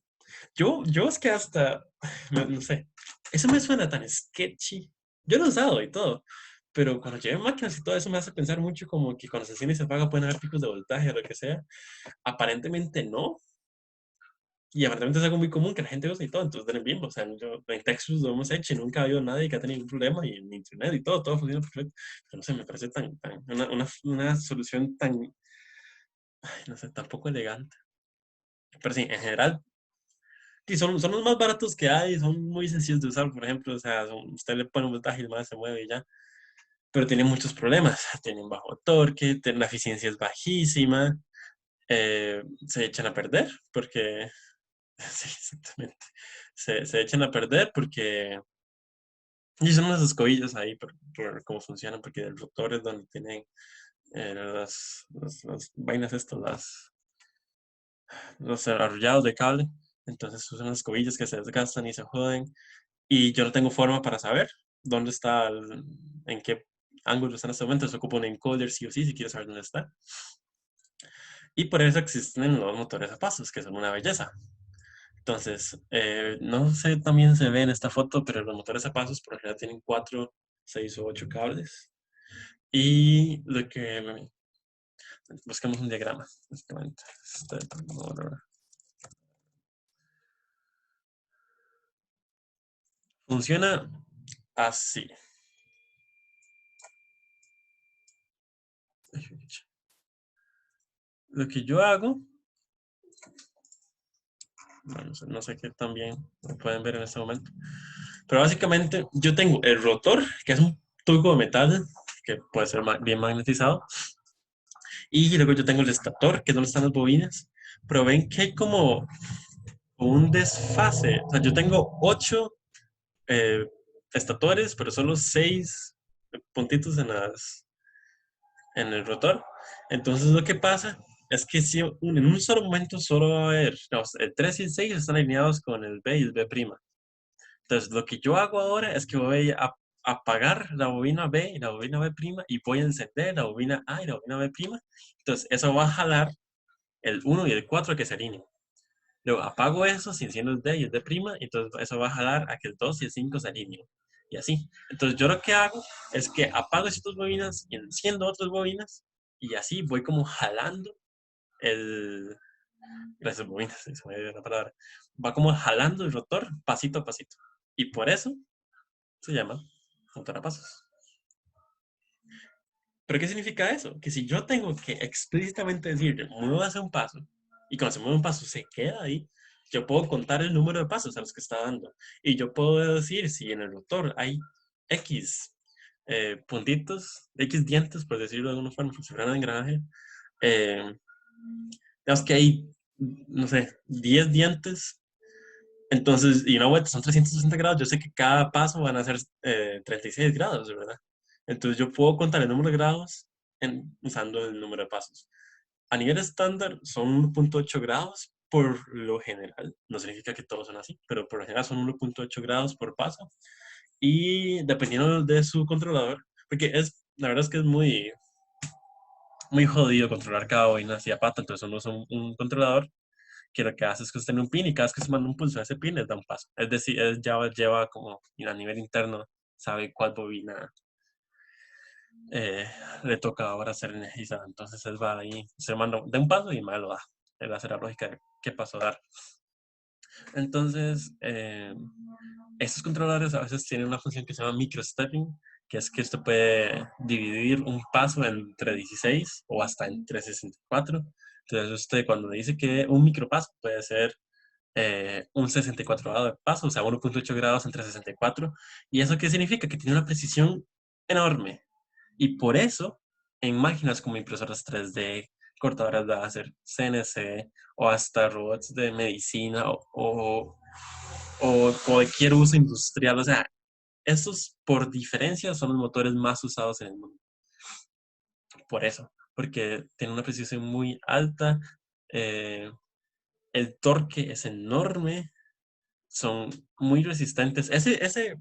Yo es que hasta, no sé, eso me suena tan sketchy. Yo lo he usado y todo, pero cuando llevé máquinas y todo eso me hace pensar mucho como que cuando se enciende y se apaga pueden haber picos de voltaje o lo que sea. Aparentemente no, y aparentemente es algo muy común que la gente usa y todo, entonces den bien, o sea, yo en Texas lo hemos hecho y nunca ha habido nadie que ha tenido ningún problema y en internet y todo funciona perfecto. Pero no sé, me parece una solución tan, ay, no sé, tan poco elegante. Pero sí, en general, sí, son los más baratos que hay, son muy sencillos de usar, por ejemplo, o sea, usted le pone un voltaje y el más se mueve y ya, pero tienen muchos problemas, tienen bajo torque, la eficiencia es bajísima, se echan a perder porque, sí, exactamente, se echan a perder porque, y son unas escobillas ahí por cómo funcionan, porque el rotor es donde tienen las vainas estas, los arrollados de cable, entonces usan las escobillas que se desgastan y se joden. Y yo no tengo forma para saber dónde está, en qué ángulo está en este momento. Se ocupa un encoder sí o sí, si quieres saber dónde está. Y por eso existen los motores a pasos, que son una belleza. Entonces, no sé, también se ve en esta foto, pero los motores a pasos por lo general tienen 4, 6 o 8 cables. Y lo que buscamos un diagrama, básicamente. Funciona así. Lo que yo hago, bueno, no sé qué también lo pueden ver en este momento, pero básicamente yo tengo el rotor, que es un tubo de metal que puede ser bien magnetizado, y luego yo tengo el estator, que es donde están las bobinas, pero ven que hay como un desfase, o sea, yo tengo 8 eh, estatores, pero solo 6 puntitos en el rotor. Entonces lo que pasa es que si en un solo momento solo va a haber, no, el 3 y el 6 están alineados con el B y el B'. Entonces lo que yo hago ahora es que voy a apagar la bobina B y la bobina B' y voy a encender la bobina A y la bobina B'. Entonces eso va a jalar el 1 y el 4 que se alineen. Luego apago eso, si enciendo el D y el D', y entonces eso va a jalar a que el 2 y el 5 se alineen. Y así. Entonces yo lo que hago es que apago estas dos bobinas y enciendo otras bobinas y así voy como jalando el... Gracias, bobinas, se me dio la palabra. Va como jalando el rotor pasito a pasito. Y por eso se llama motor a pasos. ¿Pero qué significa eso? Que si yo tengo que explícitamente decir, muévase un paso, y cuando se mueve un paso se queda ahí, yo puedo contar el número de pasos a los que está dando. Y yo puedo decir si en el rotor hay X puntitos, X dientes, por decirlo de alguna forma, si fuera un engranaje, eh, digamos que hay, no sé, 10 dientes, entonces, y una vuelta son 360 grados, yo sé que cada paso van a ser 36 grados, ¿verdad? Entonces yo puedo contar el número de grados usando el número de pasos. A nivel estándar son 1.8 grados por lo general. No significa que todos son así, pero por lo general son 1.8 grados por paso. Y dependiendo de su controlador, porque es la verdad es que es muy, muy jodido controlar cada bobina así a pata, entonces uno usa un controlador que lo que hace es que usted tiene un pin y cada vez que se manda un pulso a ese pin les da un paso. Es decir, él ya lleva como a nivel interno, sabe cuál bobina eh, le toca ahora ser energizada. Entonces él va ahí, se manda de un paso y más lo da. Él hace la lógica de qué paso dar. Entonces, estos controladores a veces tienen una función que se llama microstepping, que es que usted puede dividir un paso entre 16 o hasta entre 64. Entonces usted cuando dice que un micropaso puede ser un 64 grados de paso, o sea, 1.8 grados entre 64. ¿Y eso qué significa? Que tiene una precisión enorme. Y por eso, en máquinas como impresoras 3D, cortadoras láser, CNC o hasta robots de medicina o cualquier uso industrial, o sea, estos por diferencia son los motores más usados en el mundo. Por eso, porque tienen una precisión muy alta, eh, el torque es enorme, son muy resistentes. Ese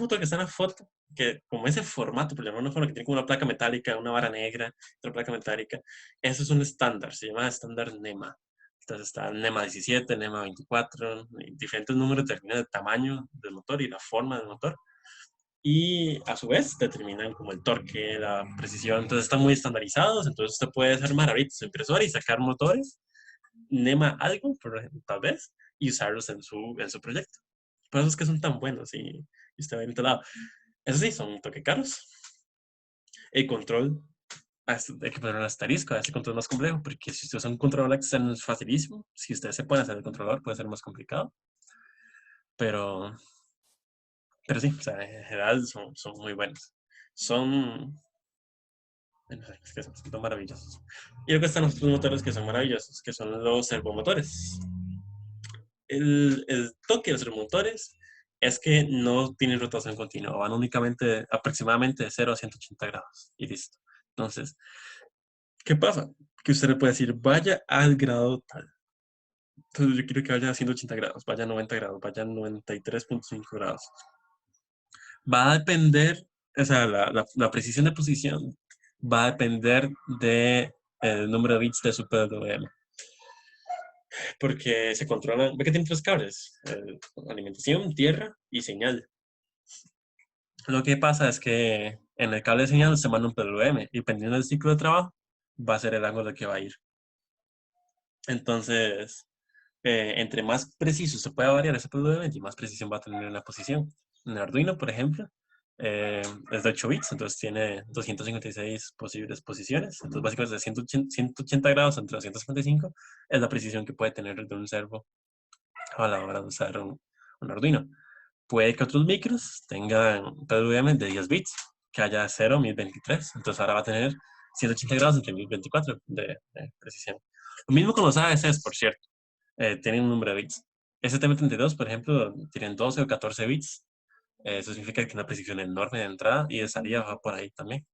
motor que está en la foto, que como ese formato, por llamarlo una forma que tiene como una placa metálica, una vara negra, otra placa metálica, eso es un estándar, se llama estándar NEMA. Entonces está NEMA 17, NEMA 24, y diferentes números determinan el tamaño del motor y la forma del motor. Y a su vez determinan como el torque, la precisión, entonces están muy estandarizados, entonces usted puede hacer maravillas su impresora y sacar motores NEMA algo, por ejemplo, tal vez, y usarlos en su proyecto. Por eso es que son tan buenos y usted va a lado. Eso sí, son un toque caros. El control, hay que poner un asterisco a ese control más complejo, porque si usted usa un controlador externo es facilísimo. Si usted se puede hacer el controlador, puede ser más complicado. Pero, pero sí, o sea, en general son muy buenos. Son, es que son maravillosos. Y luego están los otros motores que son maravillosos, que son los servomotores. El toque de los servomotores es que no tienen rotación continua, van únicamente aproximadamente de 0 a 180 grados y listo. Entonces, ¿qué pasa? Que usted le puede decir, vaya al grado tal. Entonces, yo quiero que vaya a 180 grados, vaya a 90 grados, vaya a 93.5 grados. Va a depender, o sea, la precisión de posición va a depender de el número de bits de su PWM, porque se controla, ve que tiene tres cables, alimentación, tierra y señal. Lo que pasa es que en el cable de señal se manda un PWM y dependiendo del ciclo de trabajo va a ser el ángulo que va a ir. Entonces, entre más preciso se pueda variar ese PWM, y más precisión va a tener en la posición. En Arduino, por ejemplo, es de 8 bits, entonces tiene 256 posibles posiciones. Entonces, básicamente de 180 grados entre 255 es la precisión que puede tener de un servo a la hora de usar un Arduino. Puede que otros micros tengan PWM de 10 bits, que haya 0, 1023. Entonces ahora va a tener 180 grados entre 1024 de precisión. Lo mismo con los AECs, por cierto. Tienen un número de bits. STM32, por ejemplo, tienen 12 o 14 bits. Eso significa que tiene una precisión enorme de entrada y de salida va por ahí también.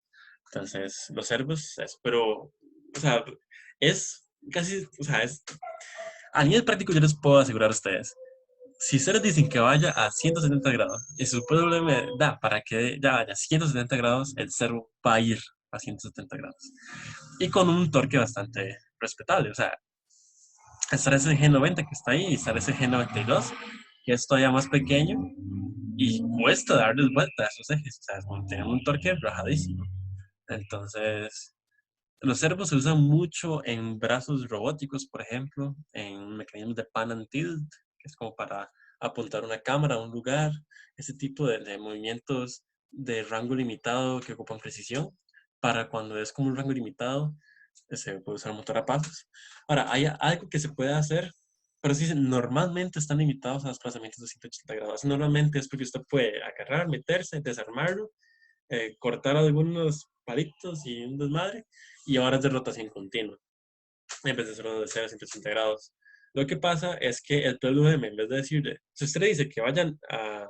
Entonces, los servos, pero, o sea, es casi, o sea, es, a nivel práctico yo les puedo asegurar a ustedes si ustedes dicen que vaya a 170 grados y su PWM da para que ya vaya a 170 grados, el servo va a ir a 170 grados. Y con un torque bastante respetable. O sea, está ese G90 que está ahí y está ese G92, que es todavía más pequeño y cuesta darles vuelta a esos ejes. O sea, tienen un torque rajadísimo. Entonces, los servos se usan mucho en brazos robóticos, por ejemplo, en mecanismos de pan and tilt, que es como para apuntar una cámara a un lugar, ese tipo de movimientos de rango limitado que ocupan precisión. Para cuando es como un rango limitado, se puede usar motor a pasos. Ahora, hay algo que se puede hacer, pero sí, normalmente están limitados a desplazamientos de 180 grados. Normalmente es porque usted puede agarrar, meterse, desarmarlo, cortar algunos palitos y un desmadre, y ahora es de rotación continua, en vez de solo de 0 a 180 grados. Lo que pasa es que el PWM, en vez de decirle, si usted le dice que vayan a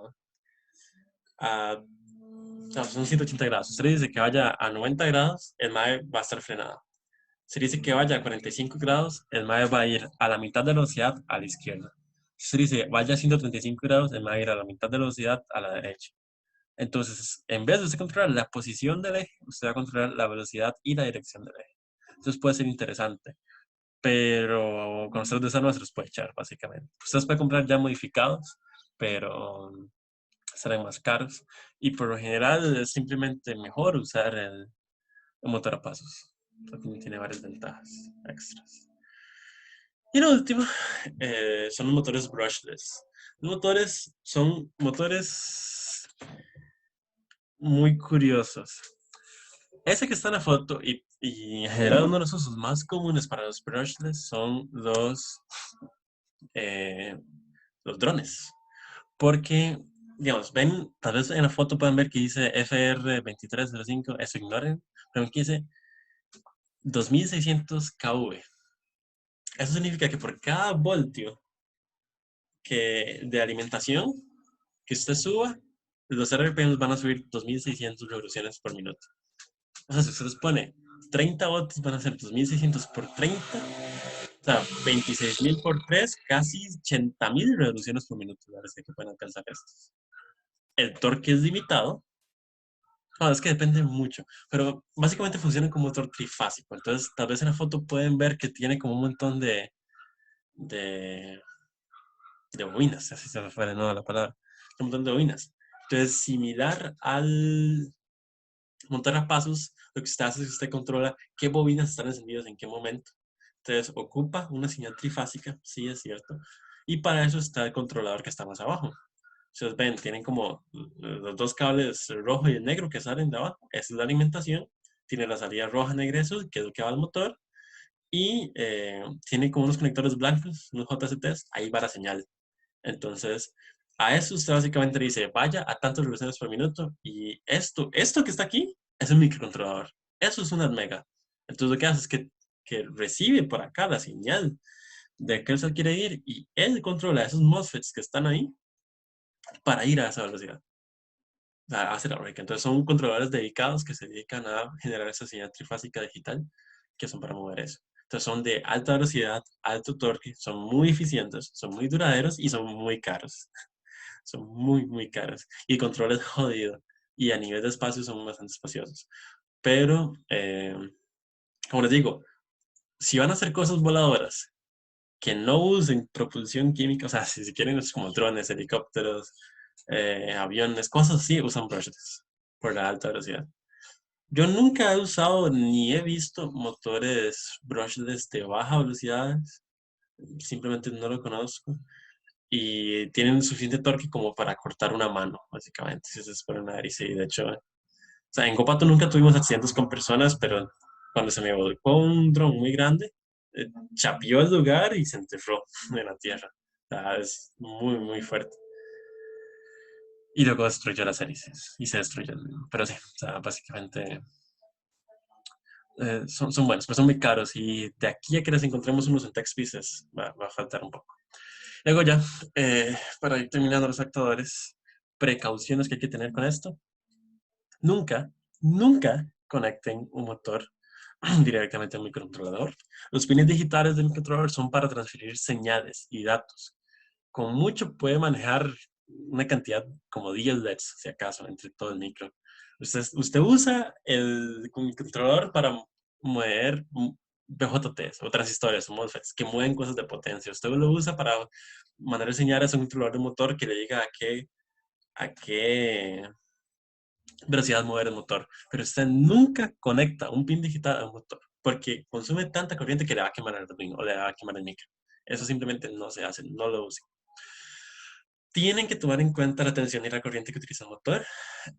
no, son 180 grados, si usted le dice que vaya a 90 grados, el MAE va a estar frenado. Si le dice que vaya a 45 grados, el MAE va a ir a la mitad de velocidad a la izquierda. Si usted dice vaya a 135 grados, el MAE va a ir a la mitad de velocidad a la derecha. Entonces, en vez de usted controlar la posición del eje, usted va a controlar la velocidad y la dirección del eje. Entonces puede ser interesante, pero con los de no se los puede echar, básicamente. Ustedes pueden comprar ya modificados, pero serán más caros. Y por lo general es simplemente mejor usar el motor a pasos. Porque tiene varias ventajas extras. Y lo último son los motores brushless. Los motores son motores muy curiosos. Ese que está en la foto y en general uno de los usos más comunes para los brushless son eh, los drones. Porque, digamos, ven, tal vez en la foto pueden ver que dice FR2305, eso ignoren, pero aquí dice 2600 kV. Eso significa que por cada voltio de alimentación que usted suba, los RPMs van a subir 2600 revoluciones por minuto. O sea, si usted les pone 30 voltios, van a ser 2600 por 30, o sea, 26.000 por 3, casi 80.000 revoluciones por minuto. Parece que pueden alcanzar estos. El torque es limitado. No, es que depende mucho, pero básicamente funciona como motor trifásico. Entonces, tal vez en la foto pueden ver que tiene como un montón de, de bobinas, así se me fue de nuevo la palabra, un montón de bobinas. Entonces, similar al montar a pasos, lo que usted hace es que usted controla qué bobinas están encendidas en qué momento. Entonces, ocupa una señal trifásica, sí es cierto, y para eso está el controlador que está más abajo. Ustedes ven, tienen como los dos cables rojo y el negro que salen de abajo. Esa es la alimentación. Tiene la salida roja, negra y azul, que es lo que va al motor. Y tiene como unos conectores blancos, unos JCTs, ahí va la señal. Entonces, a eso usted básicamente le dice, vaya a tantas revoluciones por minuto. Y esto que está aquí, es un microcontrolador. Eso es una mega. Entonces, lo que hace es que recibe por acá la señal de que él quiere ir y él controla esos MOSFETs que están ahí para ir a esa velocidad. Hace la lógica. Entonces son controladores dedicados que se dedican a generar esa señal trifásica digital que son para mover eso. Entonces son de alta velocidad, alto torque, son muy eficientes, son muy duraderos y son muy caros. Son muy, muy caros. Y el control es jodido. Y a nivel de espacio son bastante espaciosos. Pero, como les digo, si van a hacer cosas voladoras que no usen propulsión química, o sea, si quieren es como drones, helicópteros, aviones, cosas así, usan brushless por la alta velocidad. Yo nunca he usado ni he visto motores brushless de baja velocidad, simplemente no lo conozco. Y tienen suficiente torque como para cortar una mano, básicamente, si se ponen a ver. Y sí, de hecho, o sea, en Copato nunca tuvimos accidentes con personas, pero cuando se me volcó un dron muy grande, chapió el lugar y se enterró en la tierra. O sea, es muy, muy fuerte. Y luego destruyó las hélices y se destruyó. Pero sí, o sea, básicamente son buenos, pero son muy caros. Y de aquí a que les encontremos unos en Tex Pieces, va a faltar un poco. Luego ya, para ir terminando los actuadores, precauciones que hay que tener con esto. Nunca, nunca conecten un motor directamente al microcontrolador. Los pines digitales del microcontrolador son para transferir señales y datos. Con mucho puede manejar una cantidad como 10 LEDs, si acaso, entre todo el micro. Usted usa el microcontrolador para mover BJTs o transistores o MOSFETs que mueven cosas de potencia. Usted lo usa para mandar señales a un controlador de motor que le diga a qué velocidad mover el motor. Pero usted nunca conecta un pin digital a un motor porque consume tanta corriente que le va a quemar el ring o le va a quemar el micro. Eso simplemente no se hace, no lo use. Tienen que tomar en cuenta la tensión y la corriente que utiliza el motor.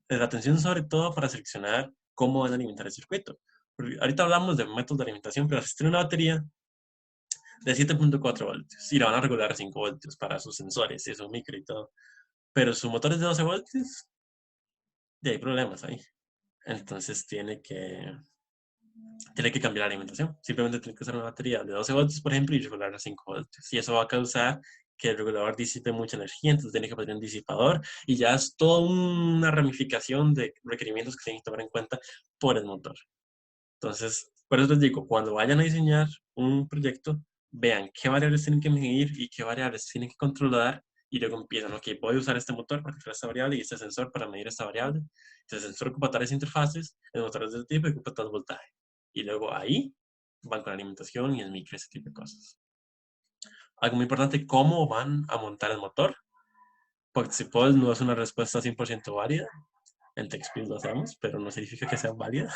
La tensión sobre todo para seleccionar cómo van a alimentar el circuito. Porque ahorita hablamos de métodos de alimentación, pero si tiene una batería de 7.4 voltios y la van a regular a 5 voltios para sus sensores y su micro y todo, pero su motor es de 12 voltios, y hay problemas ahí. Entonces tiene que cambiar la alimentación. Simplemente tiene que usar una batería de 12 voltios, por ejemplo, y regular a 5 voltios. Y eso va a causar que el regulador disipe mucha energía, entonces tiene que poner un disipador y ya es toda una ramificación de requerimientos que tienen que tomar en cuenta por el motor. Entonces, por eso les digo, cuando vayan a diseñar un proyecto, vean qué variables tienen que medir y qué variables tienen que controlar y luego empiezan, ok, voy a usar este motor para crear esta variable y este sensor para medir esta variable. Este sensor ocupa tales interfaces, el motor es de este tipo y ocupa tal voltaje. Y luego ahí van con la alimentación y el micro, ese tipo de cosas. Algo muy importante, ¿cómo van a montar el motor? Proxipol no es una respuesta 100% válida. En TechSpeed lo hacemos, pero no significa que sea válida.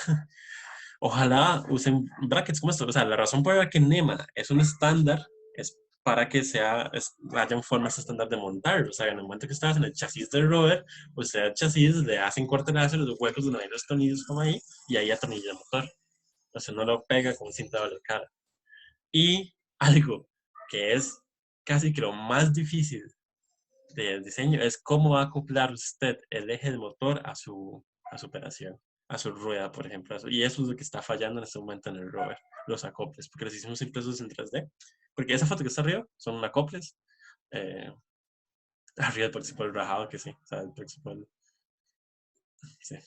Ojalá usen brackets como esto. O sea, la razón por la que NEMA es un estándar es para que hayan formas estándar de montarlo. O sea, en el momento que estás en el chasis del rover, usted al chasis le hacen corte láser los huecos donde hay los tornillos como ahí, y ahí atornilla el motor. Entonces no lo pega con cinta doble cara. Y algo que es casi que lo más difícil del diseño es cómo va a acoplar usted el eje del motor a su operación, a su rueda, por ejemplo. Y eso es lo que está fallando en este momento en el rover, los acoples, porque los hicimos impresos en 3D. Porque esa foto que está arriba son acoples. Eh, arriba el principal rajado, que sí, o sea, el principal, sí.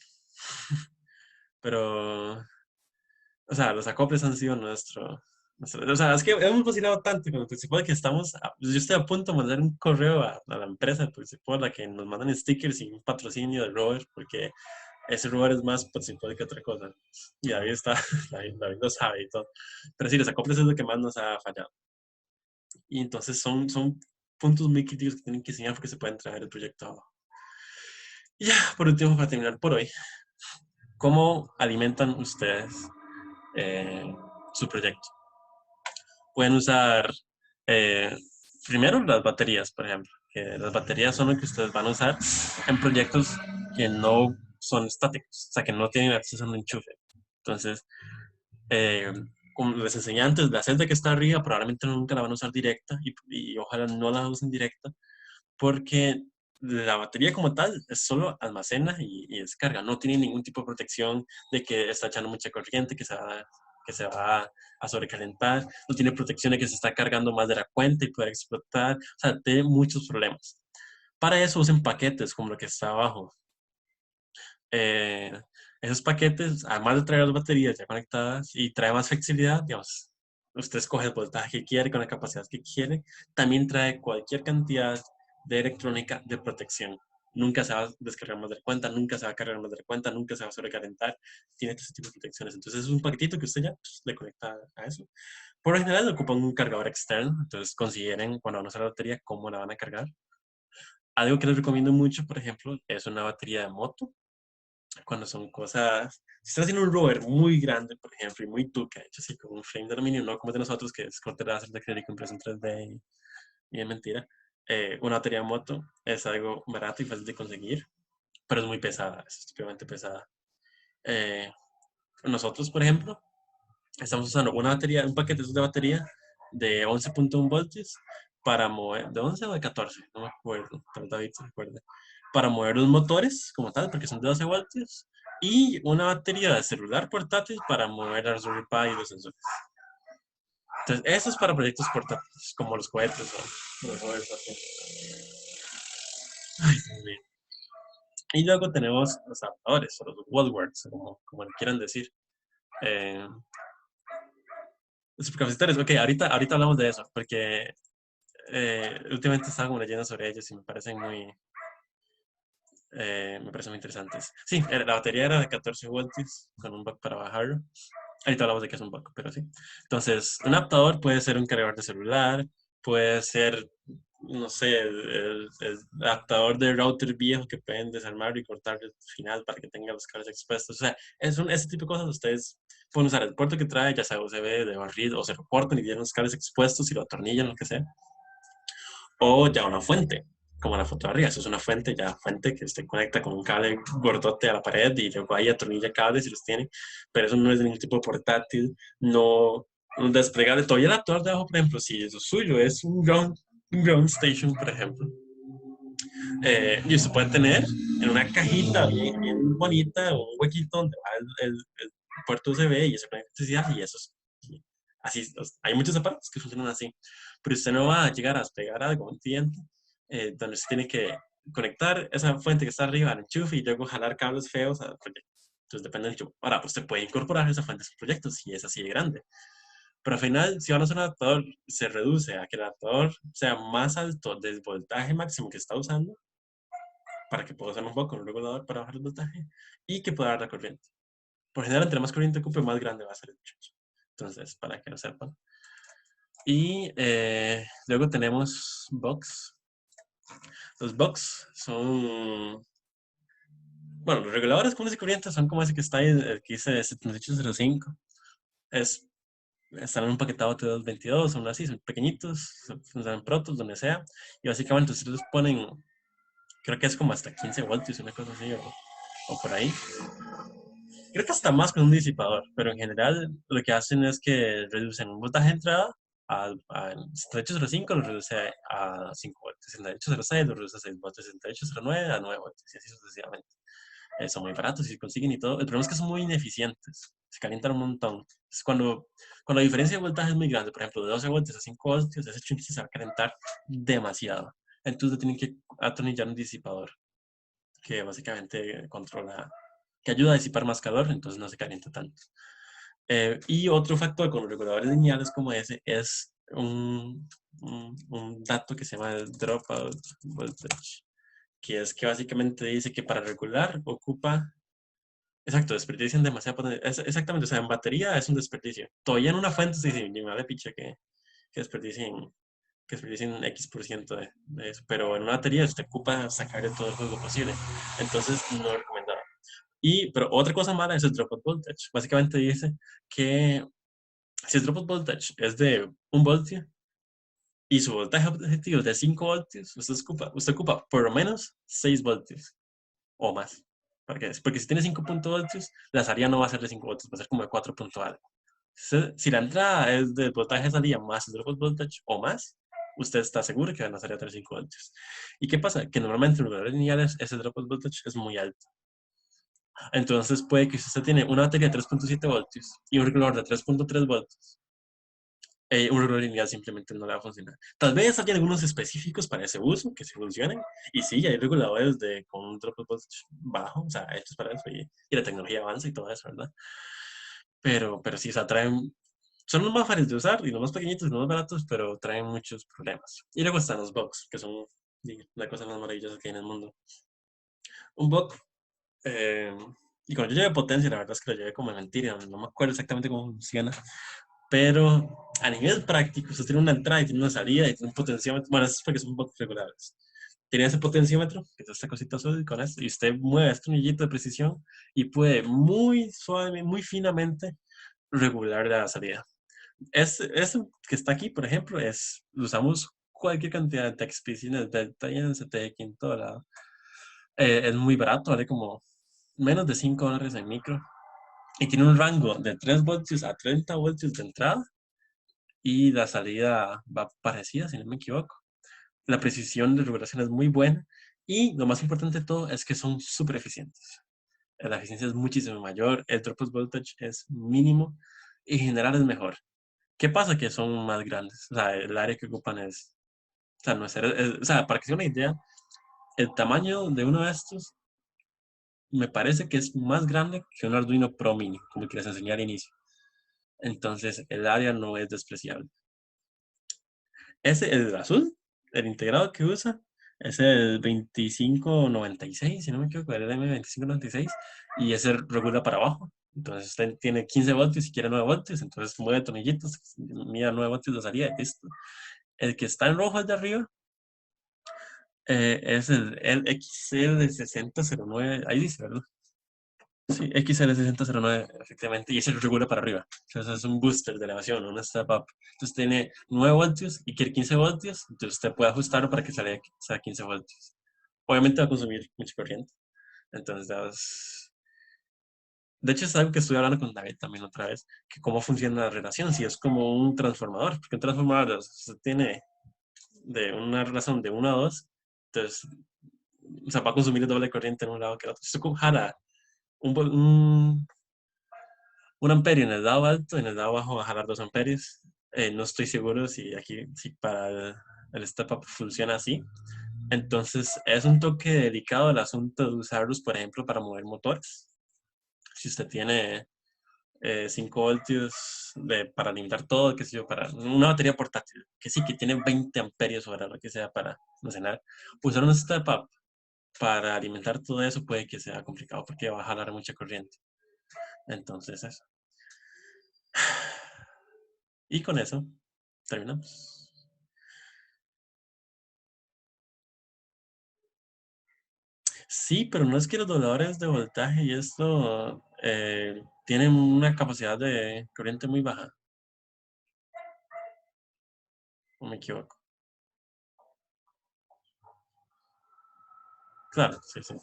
Pero, o sea, los acoples han sido o sea, es que hemos vacilado tanto con el principal que yo estoy a punto de mandar un correo a la empresa del principal a que nos mandan stickers y un patrocinio del rover, porque ese rover es más principal que otra cosa. Y David está, David lo sabe y todo. Pero sí, los acoples es lo que más nos ha fallado. Y entonces son puntos muy críticos que tienen que enseñar porque se pueden traer el proyecto abajo. Y ya, por último, para terminar por hoy, ¿cómo alimentan ustedes eh, su proyecto? Pueden usar eh, primero las baterías, por ejemplo, que las baterías son lo que ustedes van a usar en proyectos que no son estáticos, o sea, que no tienen acceso a un enchufe. Entonces, eh, como les enseñé antes, la celda que está arriba probablemente nunca la van a usar directa y ojalá no la usen directa, porque la batería como tal es solo almacena y descarga, no tiene ningún tipo de protección de que está echando mucha corriente, que se va a sobrecalentar, no tiene protección de que se está cargando más de la cuenta y puede explotar, o sea, tiene muchos problemas. Para eso usen paquetes como lo que está abajo. Eh, Esos paquetes, además de traer las baterías ya conectadas y trae más flexibilidad, digamos, usted escoge el voltaje que quiere con la capacidad que quiere, también trae cualquier cantidad de electrónica de protección. Nunca se va a descargar más de la cuenta, nunca se va a cargar más de la cuenta, nunca se va a sobrecalentar. Tiene este tipo de protecciones. Entonces es un paquetito que usted ya le conecta a eso. Por lo general ocupan un cargador externo, entonces consideren cuando van a usar la batería cómo la van a cargar. Algo que les recomiendo mucho, por ejemplo, es una batería de moto cuando son cosas, si estás haciendo un rover muy grande, por ejemplo, y muy tuca, hecho así con un frame de aluminio, no como de nosotros, que es corte láser de acrílico impreso en 3D y es mentira, una batería de moto es algo barato y fácil de conseguir, pero es muy pesada, es estúpidamente pesada. Eh, Nosotros, por ejemplo, estamos usando una batería, un paquete de batería de 11.1 voltios para mover, de 11 o de 14, no me acuerdo, pero David se recuerda, para mover los motores como tal, porque son de 12 voltios, y una batería de celular portátil para mover la Raspberry Pi y los sensores. Entonces, eso es para proyectos portátiles, como los cohetes o los rovers así. Ay, Dios mío. Y luego tenemos los adaptadores, o los wallworks, como le quieran decir. Eh, los capacitores, ok, ahorita hablamos de eso, porque últimamente estaba como leyendo sobre ellos y me parecen muy interesantes. Sí, la batería era de 14 voltios con un buck para bajarlo. Ahorita hablamos de qué es un buck, pero sí. Entonces, un adaptador puede ser un cargador de celular, puede ser, no sé, el adaptador de router viejo que pueden desarmar y cortar el final para que tenga los cables expuestos. O sea, ese tipo de cosas ustedes pueden usar el puerto que trae, ya sea USB de barrido, o se lo cortan y tienen los cables expuestos y lo atornillan, lo que sea. O ya una fuente, como la foto de arriba. Eso es una fuente, ya fuente que se conecta con un cable gordote a la pared y luego ahí atornilla cables y los tiene. Pero eso no es de ningún tipo de portátil, no un desplegable. Todavía el adaptador de abajo, por ejemplo, si lo suyo es un ground station, por ejemplo, y usted puede tener en una cajita bien bonita o un huequito donde va el puerto USB y eso conecta electricidad y eso es así. Hay muchos aparatos que funcionan así, pero usted no va a llegar a despegar algo a un cliente donde usted tiene que conectar esa fuente que está arriba al enchufe y luego jalar cables feos al proyecto. Entonces depende del enchufe. Ahora, pues usted puede incorporar esa fuente a su proyecto si es así de grande, Pero al final, si van a usar un adaptador, se reduce a que el adaptador sea más alto del voltaje máximo que está usando, para que pueda usar un poco un regulador para bajar el voltaje, y que pueda dar la corriente. Por general, entre más corriente ocupe, más grande va a ser el muchacho. Entonces, para que lo sepan. Y luego tenemos Box. Los Box son, bueno, los reguladores comunes y corrientes son como ese que está ahí, el que dice 7805. Es, están en un paquetado T222, son así, son pequeñitos, son en protos, donde sea. Y básicamente ustedes los ponen, creo que es como hasta 15 voltios, una cosa así, o por ahí. Creo que hasta más con un disipador, pero en general lo que hacen es que reducen un voltaje de entrada a 6805, lo reduce a 5 voltios, 6806 lo reduce a 6 voltios, 6809 a 9 voltios, y así sucesivamente. Son muy baratos y se consiguen y todo. El problema es que son muy ineficientes, se calientan un montón. Es cuando la diferencia de voltaje es muy grande, por ejemplo, de 12 voltios a 5 voltios, ese chunche se va a calentar demasiado. Entonces tienen que atornillar un disipador que básicamente controla, que ayuda a disipar más calor, entonces no se calienta tanto. Y otro factor con los reguladores lineales como ese es un dato que se llama el dropout voltage, que es que básicamente dice que para regular ocupa, exacto, desperdician demasiada potencia. Exactamente, o sea, en batería es un desperdicio. Todavía en una fuente se dice, ni me vale picha que desperdicien, que desperdicien X% de eso, pero en una batería usted ocupa sacarle todo el juego posible. Entonces, no es recomendable. Pero otra cosa mala es el dropout voltage. Básicamente dice que si el dropout voltage es de 1 voltio y su voltaje objetivo es de 5 voltios, usted ocupa por lo menos 6 voltios o más. Porque si tiene 5 voltios, la salida no va a ser de 5 voltios, va a ser como de 4 algo. Si la entrada es del voltaje de salida más el dropout voltage o más, usted está seguro que van a salir a tener 5 voltios. ¿Y qué pasa? Que normalmente en lugares lineales ese dropout voltage es muy alto. Entonces puede que si usted tiene una batería de 3.7 voltios y un regulador de 3.3 voltios, un reloj lineal simplemente no le va a funcionar. Tal vez hay algunos específicos para ese uso que sí funcionen, y sí, hay reguladores con un drop voltage bajo, o sea, hechos para eso, y la tecnología avanza y todo eso, ¿verdad? Pero sí, o sea, son los más fáciles de usar y los más pequeñitos y los más baratos, pero traen muchos problemas. Y luego están los bugs, que son la cosa más maravillosa que hay en el mundo. Un bug, eh, y cuando yo llevé potencia, la verdad es que lo llevé como de mentira, no me acuerdo exactamente cómo funciona, pero a nivel práctico, usted tiene una entrada y tiene una salida y tiene un potenciómetro. Bueno, eso es porque son poco regulares. Tiene ese potenciómetro, que es esta cosita azul con esto, y usted mueve este tornillito de precisión y puede muy suave, muy finamente regular la salida. Eso que está aquí, por ejemplo, usamos cualquier cantidad de expediciones de Delta, CTX en todo lado. Es muy barato, vale como menos de $5 en micro. Y tiene un rango de 3 voltios a 30 voltios de entrada y la salida va parecida, si no me equivoco. La precisión de regulación es muy buena y lo más importante de todo es que son súper eficientes. La eficiencia es muchísimo mayor, el dropout voltage es mínimo y en general es mejor. ¿Qué pasa? Que son más grandes. O sea, el área que ocupan o sea, no o sea, para que sea una idea, el tamaño de uno de estos me parece que es más grande que un Arduino Pro Mini, como que les enseñé al inicio. Entonces, el área no es despreciable. El azul, el integrado que usa, es el 2596, si no me equivoco, el M2596, y ese regula para abajo. Entonces usted tiene 15 voltios si quiere 9 voltios, entonces mueve tornillitos, mira 9 voltios de salida y listo. El que está en rojo, el de arriba, es el XL6009, ahí dice, ¿verdad? Sí, XL6009, efectivamente, y ese lo regula para arriba. Entonces es un booster de elevación, un step up. Entonces tiene 9 voltios y quiere 15 voltios, entonces usted puede ajustarlo para que sea 15 voltios. Obviamente va a consumir mucha corriente. Entonces, de hecho es algo que estoy hablando con David también otra vez, que cómo funciona la relación, si es como un transformador, porque un transformador usted tiene de una relación de 1 a 2, entonces, o sea, va a consumir el doble de corriente en un lado que en otro. Si usted jala un amperio en el lado alto, en el lado bajo va a jalar 2 amperios. No estoy seguro si para el step up funciona así. Entonces es un toque delicado el asunto de usarlos, por ejemplo, para mover motores. Si usted tiene 5 voltios para alimentar todo, qué sé yo, para una batería portátil, que sí, que tiene 20 amperios o lo que sea para almacenar. Usar un step up para alimentar todo eso puede que sea complicado porque va a jalar mucha corriente. Entonces, eso. Y con eso terminamos. Sí, pero no es que los dobladores de voltaje y esto tienen una capacidad de corriente muy baja. ¿O me equivoco? Claro, sí, sí.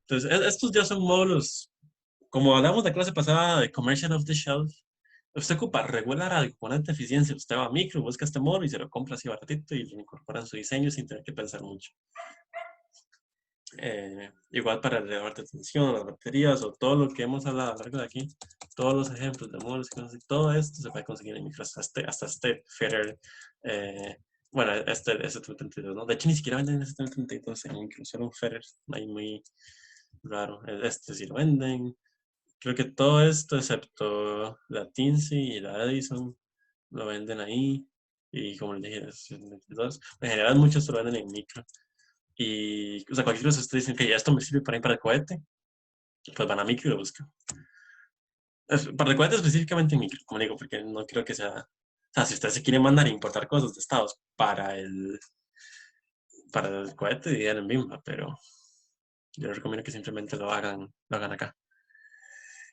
Entonces, estos ya son módulos, como hablamos de la clase pasada de Commercial off the Shelf, usted ocupa regular algo con alta eficiencia, usted va a micro, busca este módulo y se lo compra así baratito y lo incorpora en su diseño sin tener que pensar mucho. Igual para el elevador de tensión, las baterías o todo lo que hemos hablado a lo largo de aquí, todos los ejemplos de módulos, todo esto se puede conseguir en micro, hasta este Feather, bueno, este 32, ¿no? De hecho, ni siquiera venden este 32 en micro, solo un Feather, ahí muy raro. Este sí lo venden. Creo que todo esto, excepto la Tinsy y la Edison, lo venden ahí. Y como les dije, es 22. En general, muchos lo venden en micro. Y, o sea, cualquier cosa ustedes dicen que esto me sirve para ir para el cohete, pues van a micro y lo buscan. Para el cohete específicamente en micro, como digo, porque no creo que sea. O sea, si ustedes se quieren mandar a importar cosas de Estados para el cohete, dirían en Bimba, pero yo les recomiendo que simplemente lo hagan acá.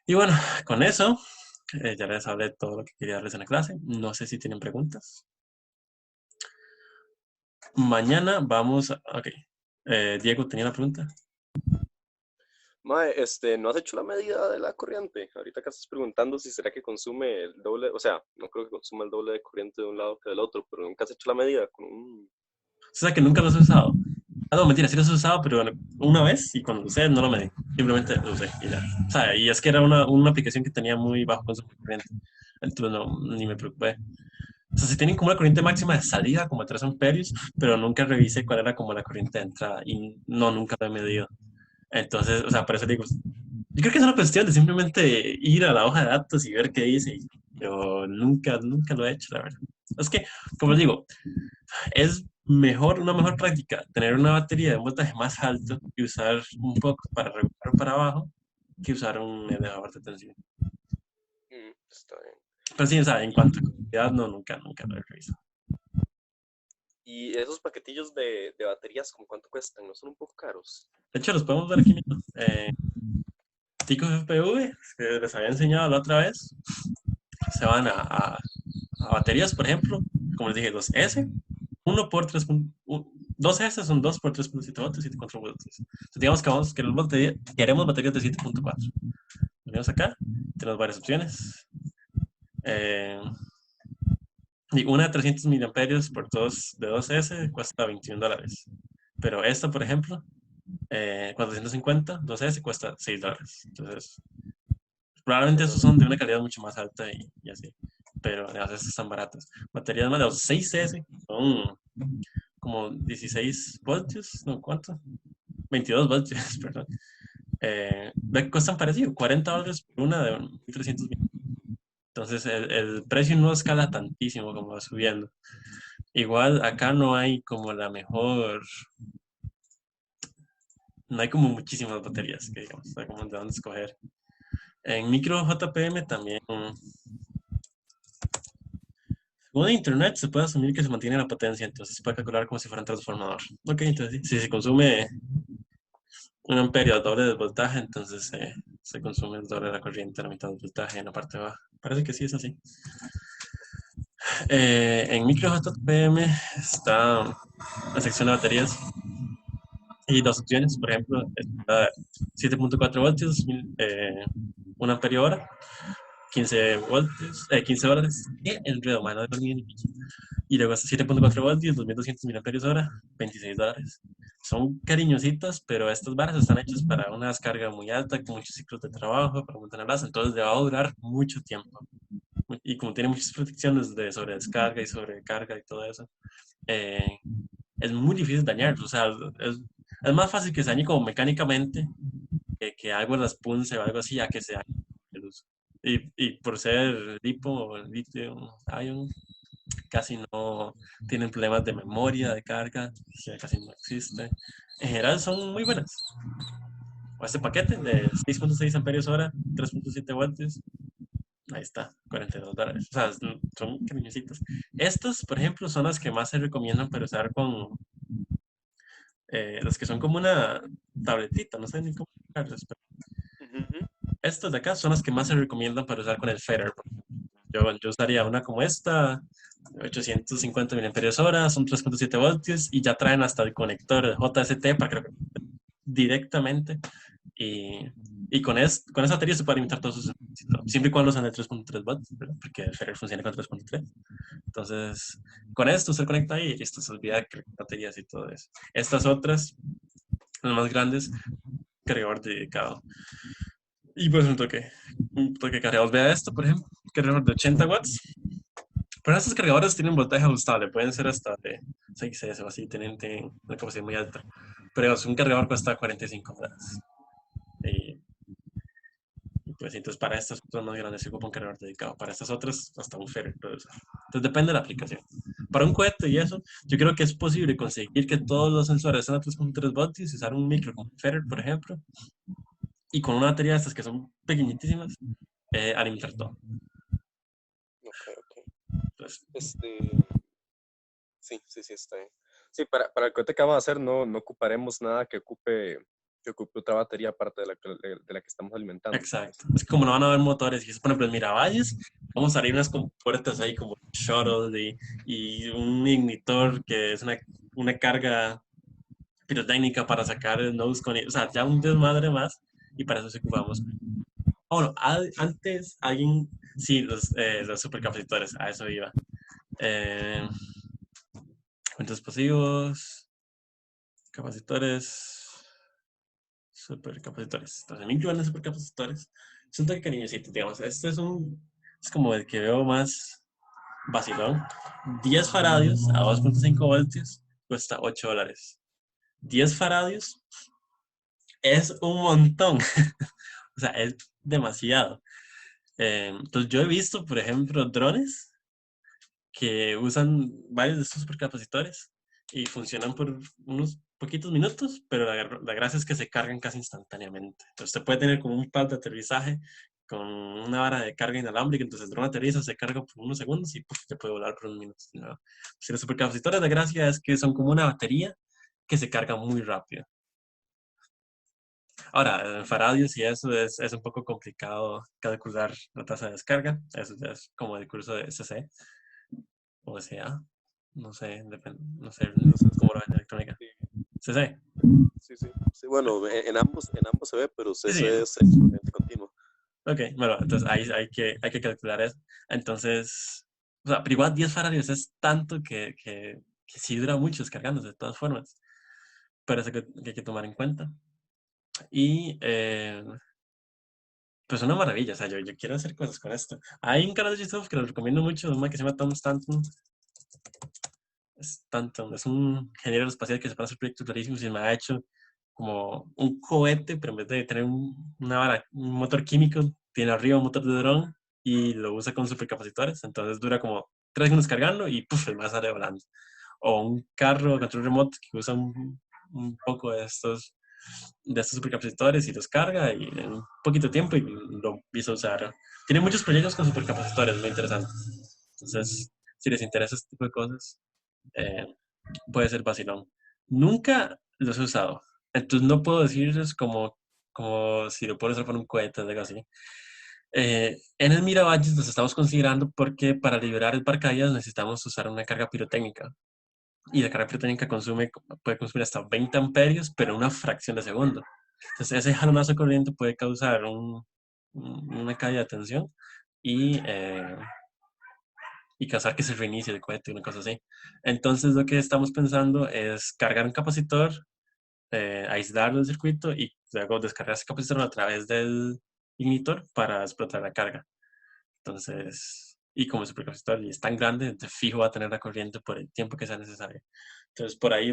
Y bueno, con eso ya les hablé todo lo que quería darles en la clase. No sé si tienen preguntas. Mañana vamos a... Ok. Diego, ¿tenía una pregunta? Mae, ¿no has hecho la medida de la corriente? Ahorita acá estás preguntando si será que consume el doble, o sea, no creo que consuma el doble de corriente de un lado que del otro, pero nunca has hecho la medida con un... O sea, que nunca los he usado. Ah, no, mentira, sí los he usado, pero una vez y cuando lo usé no lo medí. Simplemente lo usé y ya. O sea, y es que era una aplicación que tenía muy bajo consumo de corriente. Entonces no, ni me preocupé. O sea, si tienen como una corriente máxima de salida, como 3 amperios, pero nunca revisé cuál era como la corriente de entrada y no, nunca lo he medido. Entonces, o sea, por eso digo, yo creo que es una cuestión de simplemente ir a la hoja de datos y ver qué dice, pero nunca lo he hecho, la verdad. Es que, como les digo, es una mejor práctica tener una batería de un voltaje más alto y usar un poco para regular para abajo que usar un elevador de tensión. Está bien. Pero sí, o sea, en cuanto a Y, cantidad, no, nunca lo he revisado. y esos paquetillos de baterías, ¿cómo cuánto cuestan? ¿No son un poco caros? De hecho, los podemos ver aquí mismo. Ticos FPV, que les había enseñado la otra vez, se van a baterías, por ejemplo, como les dije, 2S, 1 por 3, 2S son 2 por 3.7 voltios, 7,4 voltios. Entonces, digamos que queremos baterías de 7,4. Venimos acá, tenemos varias opciones. Eh, y una de 300 miliamperios por 2 de 2S cuesta $21. Pero esta, por ejemplo, 450, 2S cuesta $6. Entonces, probablemente estos son de una calidad mucho más alta y así. Pero las estas están baratas. Baterías más de los 6S son como 16 voltios, ¿no? ¿Cuánto? 22 voltios, perdón. Cuestan parecido, $40 por una de 1300 mil. Entonces el precio no escala tantísimo como va subiendo. Igual acá no hay como no hay como muchísimas baterías que digamos, hay como de dónde escoger. En micro JPM también, según internet se puede asumir que se mantiene la potencia, entonces se puede calcular como si fuera un transformador. Ok, entonces si se consume 1 amperio al doble del voltaje, entonces se consume el doble de la corriente a la mitad del voltaje en la parte baja. Parece que sí es así. En micro JPM está la sección de baterías y dos opciones, por ejemplo, está 7,4 voltios, 1 amperio hora, 15 voltios, 15 dólares, y enredo, mano de dormir. Y luego hasta 7,4 voltios, 2200 miliamperios hora, $26. Son cariñositas, pero estas barras están hechas para una descarga muy alta, con muchos ciclos de trabajo, para mantenerlas, entonces le va a durar mucho tiempo. Y como tiene muchas protecciones de sobredescarga y sobrecarga y todo eso, eh, es muy difícil dañarlo. O sea, es más fácil que se dañe como mecánicamente que algo las punce o algo así, a que sea el uso. Y por ser lipo o litio ion, casi no tienen problemas de memoria, de carga, o casi no existe. En general son muy buenas. O este paquete de 6.6 amperios hora, 3.7 voltios, ahí está, $42. O sea, son cariñositas. Estas, por ejemplo, son las que más se recomiendan para usar con las que son como una tabletita, no sé ni cómo explicarles, pero Ujú. estas de acá son las que más se recomiendan para usar con el Feather. Yo usaría una como esta, 850 miliamperios hora, son 3.7 voltios y ya traen hasta el conector JST para que lo conecten directamente. Y con esa batería se puede alimentar todos sus circuitos, siempre y cuando usen el 3.3 volts, ¿verdad? Porque el Ferrer funciona con 3.3. Entonces, con esto se conecta ahí y listo, se olvida de baterías y todo eso. Estas otras, las más grandes, cargador dedicado. Y pues un toque cargados. Vea esto, por ejemplo, cargador de 80 watts. Pero estos cargadores tienen voltaje ajustable, pueden ser hasta de 6S o así, tienen una capacidad muy alta. Pero un cargador cuesta $45. Y pues entonces para estas cosas más grandes se ocupa un cargador dedicado. Para estas otras, hasta un Ferrer puede usar. Entonces depende de la aplicación. Para un cohete y eso, yo creo que es posible conseguir que todos los sensores sean a 3.3 voltios y usar un micro como Ferrer, por ejemplo, y con una batería de estas que son pequeñitísimas, alimentar todo. Ok, ok. Entonces, Este, sí, está bien. Sí, para el cohete que vamos a hacer no ocuparemos nada que ocupe otra batería aparte de la que estamos alimentando. exacto. Es como no van a haber motores. Y es, por ejemplo, en Miravalles, vamos a abrir unas compuertas ahí como shuttle y un ignitor que es una carga pirotécnica para sacar el nose con, o sea, ya un desmadre más. Y para eso se ocupamos. Bueno, antes alguien, sí, los supercapacitores, a eso iba. Eh, Cuentos pasivos, capacitores, supercapacitores. Entonces, me incluyen los supercapacitores. Es un toque cariñosito, digamos. Este es como el que veo más vacilón. 10 faradios a 2.5 voltios cuesta $8. 10 faradios es un montón. O sea, es demasiado. Entonces, yo he visto, por ejemplo, drones que usan varios de estos supercapacitores y funcionan por unos poquitos minutos, pero la gracia es que se cargan casi instantáneamente. Entonces, se puede tener como un pad de aterrizaje con una vara de carga inalámbrica, entonces el dron aterriza, se carga por unos segundos y se puede volar por unos minutos. ¿No? Si los supercapacitores, la gracia es que son como una batería que se carga muy rápido. Ahora, en faradios y eso es un poco complicado calcular la tasa de descarga. Eso ya es como el curso de SC o SA. No sé, no sé No sé, cómo lo ven en electrónica. sí, CC. sí, bueno, en ambos se ve, pero Sí, CC sí. es exponente continuo. Ok, bueno, entonces ahí hay que calcular eso. Entonces, o sea, pero igual 10 faradios es tanto que sí dura mucho descargándose de todas formas. Pero eso que hay que tomar en cuenta. Y pues una maravilla, o sea, yo quiero hacer cosas con esto. Hay un canal de YouTube que lo recomiendo mucho, un man que se llama Tom Stanton. Stanton es un ingeniero espacial que se pasa hacer proyectos rarísimos y me ha hecho como un cohete, pero en vez de tener un motor químico, tiene arriba un motor de dron y lo usa con supercapacitores. Entonces dura como 3 minutos cargando y ¡puf! El más sale volando. O un carro a control remoto que usa un poco de estos supercapacitores y los carga y en un poquito de tiempo y lo empieza a usar. Tiene muchos proyectos con supercapacitores muy interesantes. Entonces, si les interesa este tipo de cosas, eh, puede ser vacilón. Nunca los he usado, entonces no puedo decirles como si lo puedo usar para un cohete o algo así. En el Miravalles los estamos considerando porque para liberar el paracaídas necesitamos usar una carga pirotécnica. Y la carga pirotécnica puede consumir hasta 20 amperios, pero en una fracción de segundo. Entonces ese jalonazo de corriente puede causar una caída de tensión y, eh, y causar que se reinicie el cohete, una cosa así. Entonces lo que estamos pensando es cargar un capacitor, aislarlo del circuito y luego descargar ese capacitor a través del ignitor para explotar la carga. Entonces, y como el supercapacitor y es tan grande, de fijo va a tener la corriente por el tiempo que sea necesario. Entonces por ahí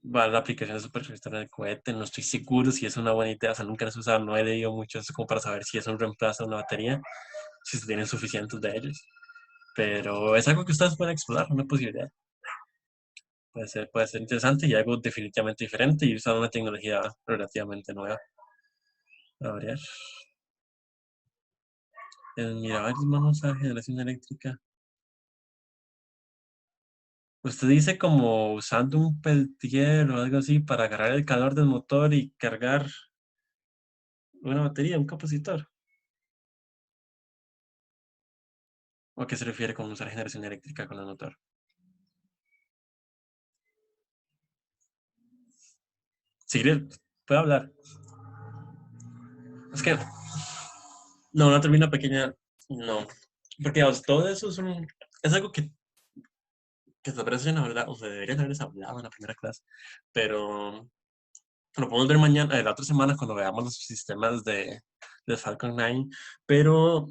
va la aplicación de supercristal en el cohete. No estoy seguro si es una buena idea. O sea, nunca las he usado. No he leído mucho eso como para saber si es un reemplazo de una batería. Si se tienen suficientes de ellos. Pero es algo que ustedes pueden explorar, una posibilidad. Puede ser interesante y algo definitivamente diferente y usar una tecnología relativamente nueva. A ver. Mira, varios vamos a generación eléctrica. Usted dice como usando un peltier o algo así para agarrar el calor del motor y cargar una batería, un capacitor. ¿O a qué se refiere con usar generación eléctrica con el motor? Sigrid, puede hablar. Es que, no, una turbina pequeña, no. Porque digamos, todo eso es algo que te parece una verdad, o sea, deberías haberles hablado en la primera clase. Pero lo podemos ver mañana, la otra semana cuando veamos los sistemas de Falcon 9, pero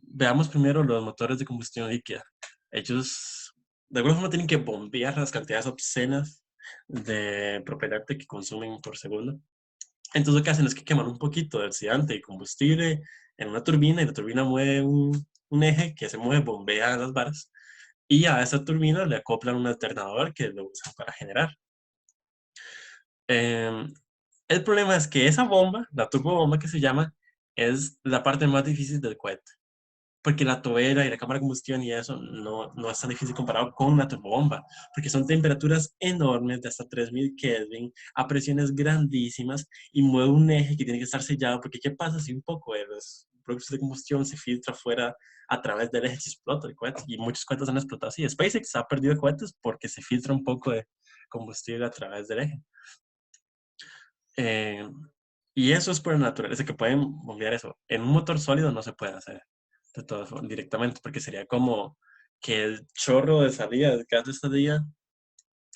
veamos primero los motores de combustión líquida. Ellos de alguna forma tienen que bombear las cantidades obscenas de propelente que consumen por segundo. Entonces lo que hacen es que queman un poquito de oxidante y combustible en una turbina y la turbina mueve un eje que se mueve, bombea las varas y a esa turbina le acoplan un alternador que lo usan para generar. Em, el problema es que esa bomba, la turbobomba que se llama, es la parte más difícil del cohete. Porque la tobera y la cámara de combustión y eso no es tan difícil comparado con una turbobomba. Porque son temperaturas enormes de hasta 3000 Kelvin a presiones grandísimas y mueve un eje que tiene que estar sellado. Porque ¿qué pasa si un poco de los productos de combustión se filtra fuera a través del eje y explota el cohete? Y muchos cohetes han explotado así. SpaceX ha perdido cohetes porque se filtra un poco de combustible a través del eje. Eh, y eso es por naturaleza, que pueden bombear eso. En un motor sólido no se puede hacer de todas formas directamente, porque sería como que el chorro de salida del gas de estadía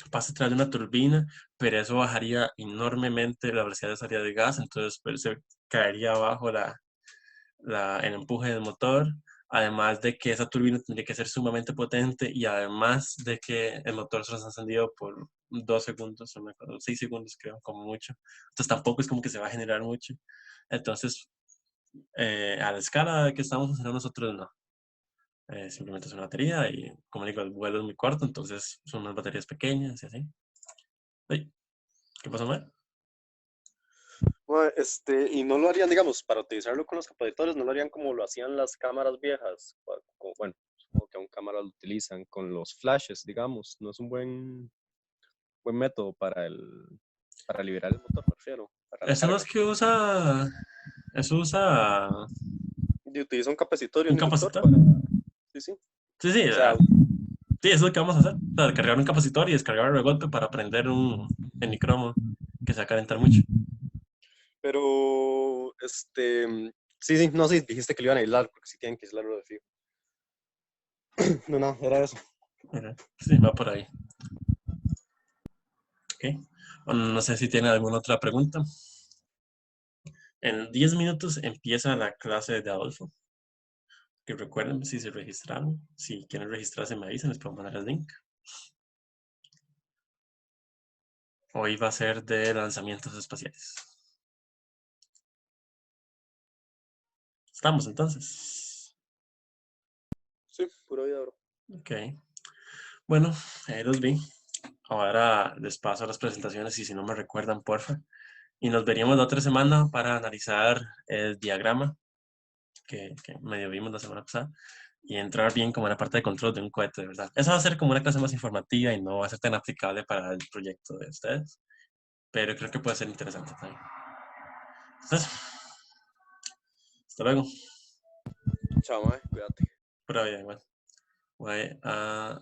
pase a través de una turbina, pero eso bajaría enormemente la velocidad de salida del gas, entonces pues, se caería abajo el empuje del motor, además de que esa turbina tendría que ser sumamente potente y además de que el motor solo está encendido por 2 segundos, o 6 segundos creo, como mucho. Entonces tampoco es como que se va a generar mucho. Entonces, a la escala que estamos haciendo nosotros, no. Simplemente es una batería y, como digo, el vuelo es muy corto, entonces son unas baterías pequeñas y así. Ay, ¿qué pasó, Mar? Bueno, y no lo harían, digamos, para utilizarlo con los capacitores, no lo harían como lo hacían las cámaras viejas. Bueno, supongo que aún cámaras lo utilizan con los flashes, digamos. No es un buen método para liberar el motor, me refiero, para la Eso no es carga. que usa, eso usa Y utiliza un capacitor y un un inductor capacitor. para. Sí, sí. Sí, sí, O sea, sí, eso es lo que vamos a hacer. O sea, cargar un capacitor y descargarlo de golpe para prender el micrófono que se va a calentar mucho. pero, sí, sí, no, sí, dijiste que lo iban a aislar, porque sí tienen que aislarlo de fijo. No, no, era eso. Mira, sí, va por ahí. Ok. Bueno, no sé si tiene alguna otra pregunta. En 10 minutos empieza la clase de Adolfo. Que recuerden si se registraron. Si quieren registrarse, me avisan, les puedo mandar el link. Hoy va a ser de lanzamientos espaciales. Estamos entonces. Sí, pura vida, bro. Ok. Bueno, ahí los vi. Ahora les paso las presentaciones y si no me recuerdan, porfa. Y nos veríamos la otra semana para analizar el diagrama que medio vimos la semana pasada y entrar bien como en la parte de control de un cohete, de verdad. Esa va a ser como una clase más informativa y no va a ser tan aplicable para el proyecto de ustedes, pero creo que puede ser interesante también. Entonces, hasta luego. Chao, mae, cuídate. Pura vida igual. Voy a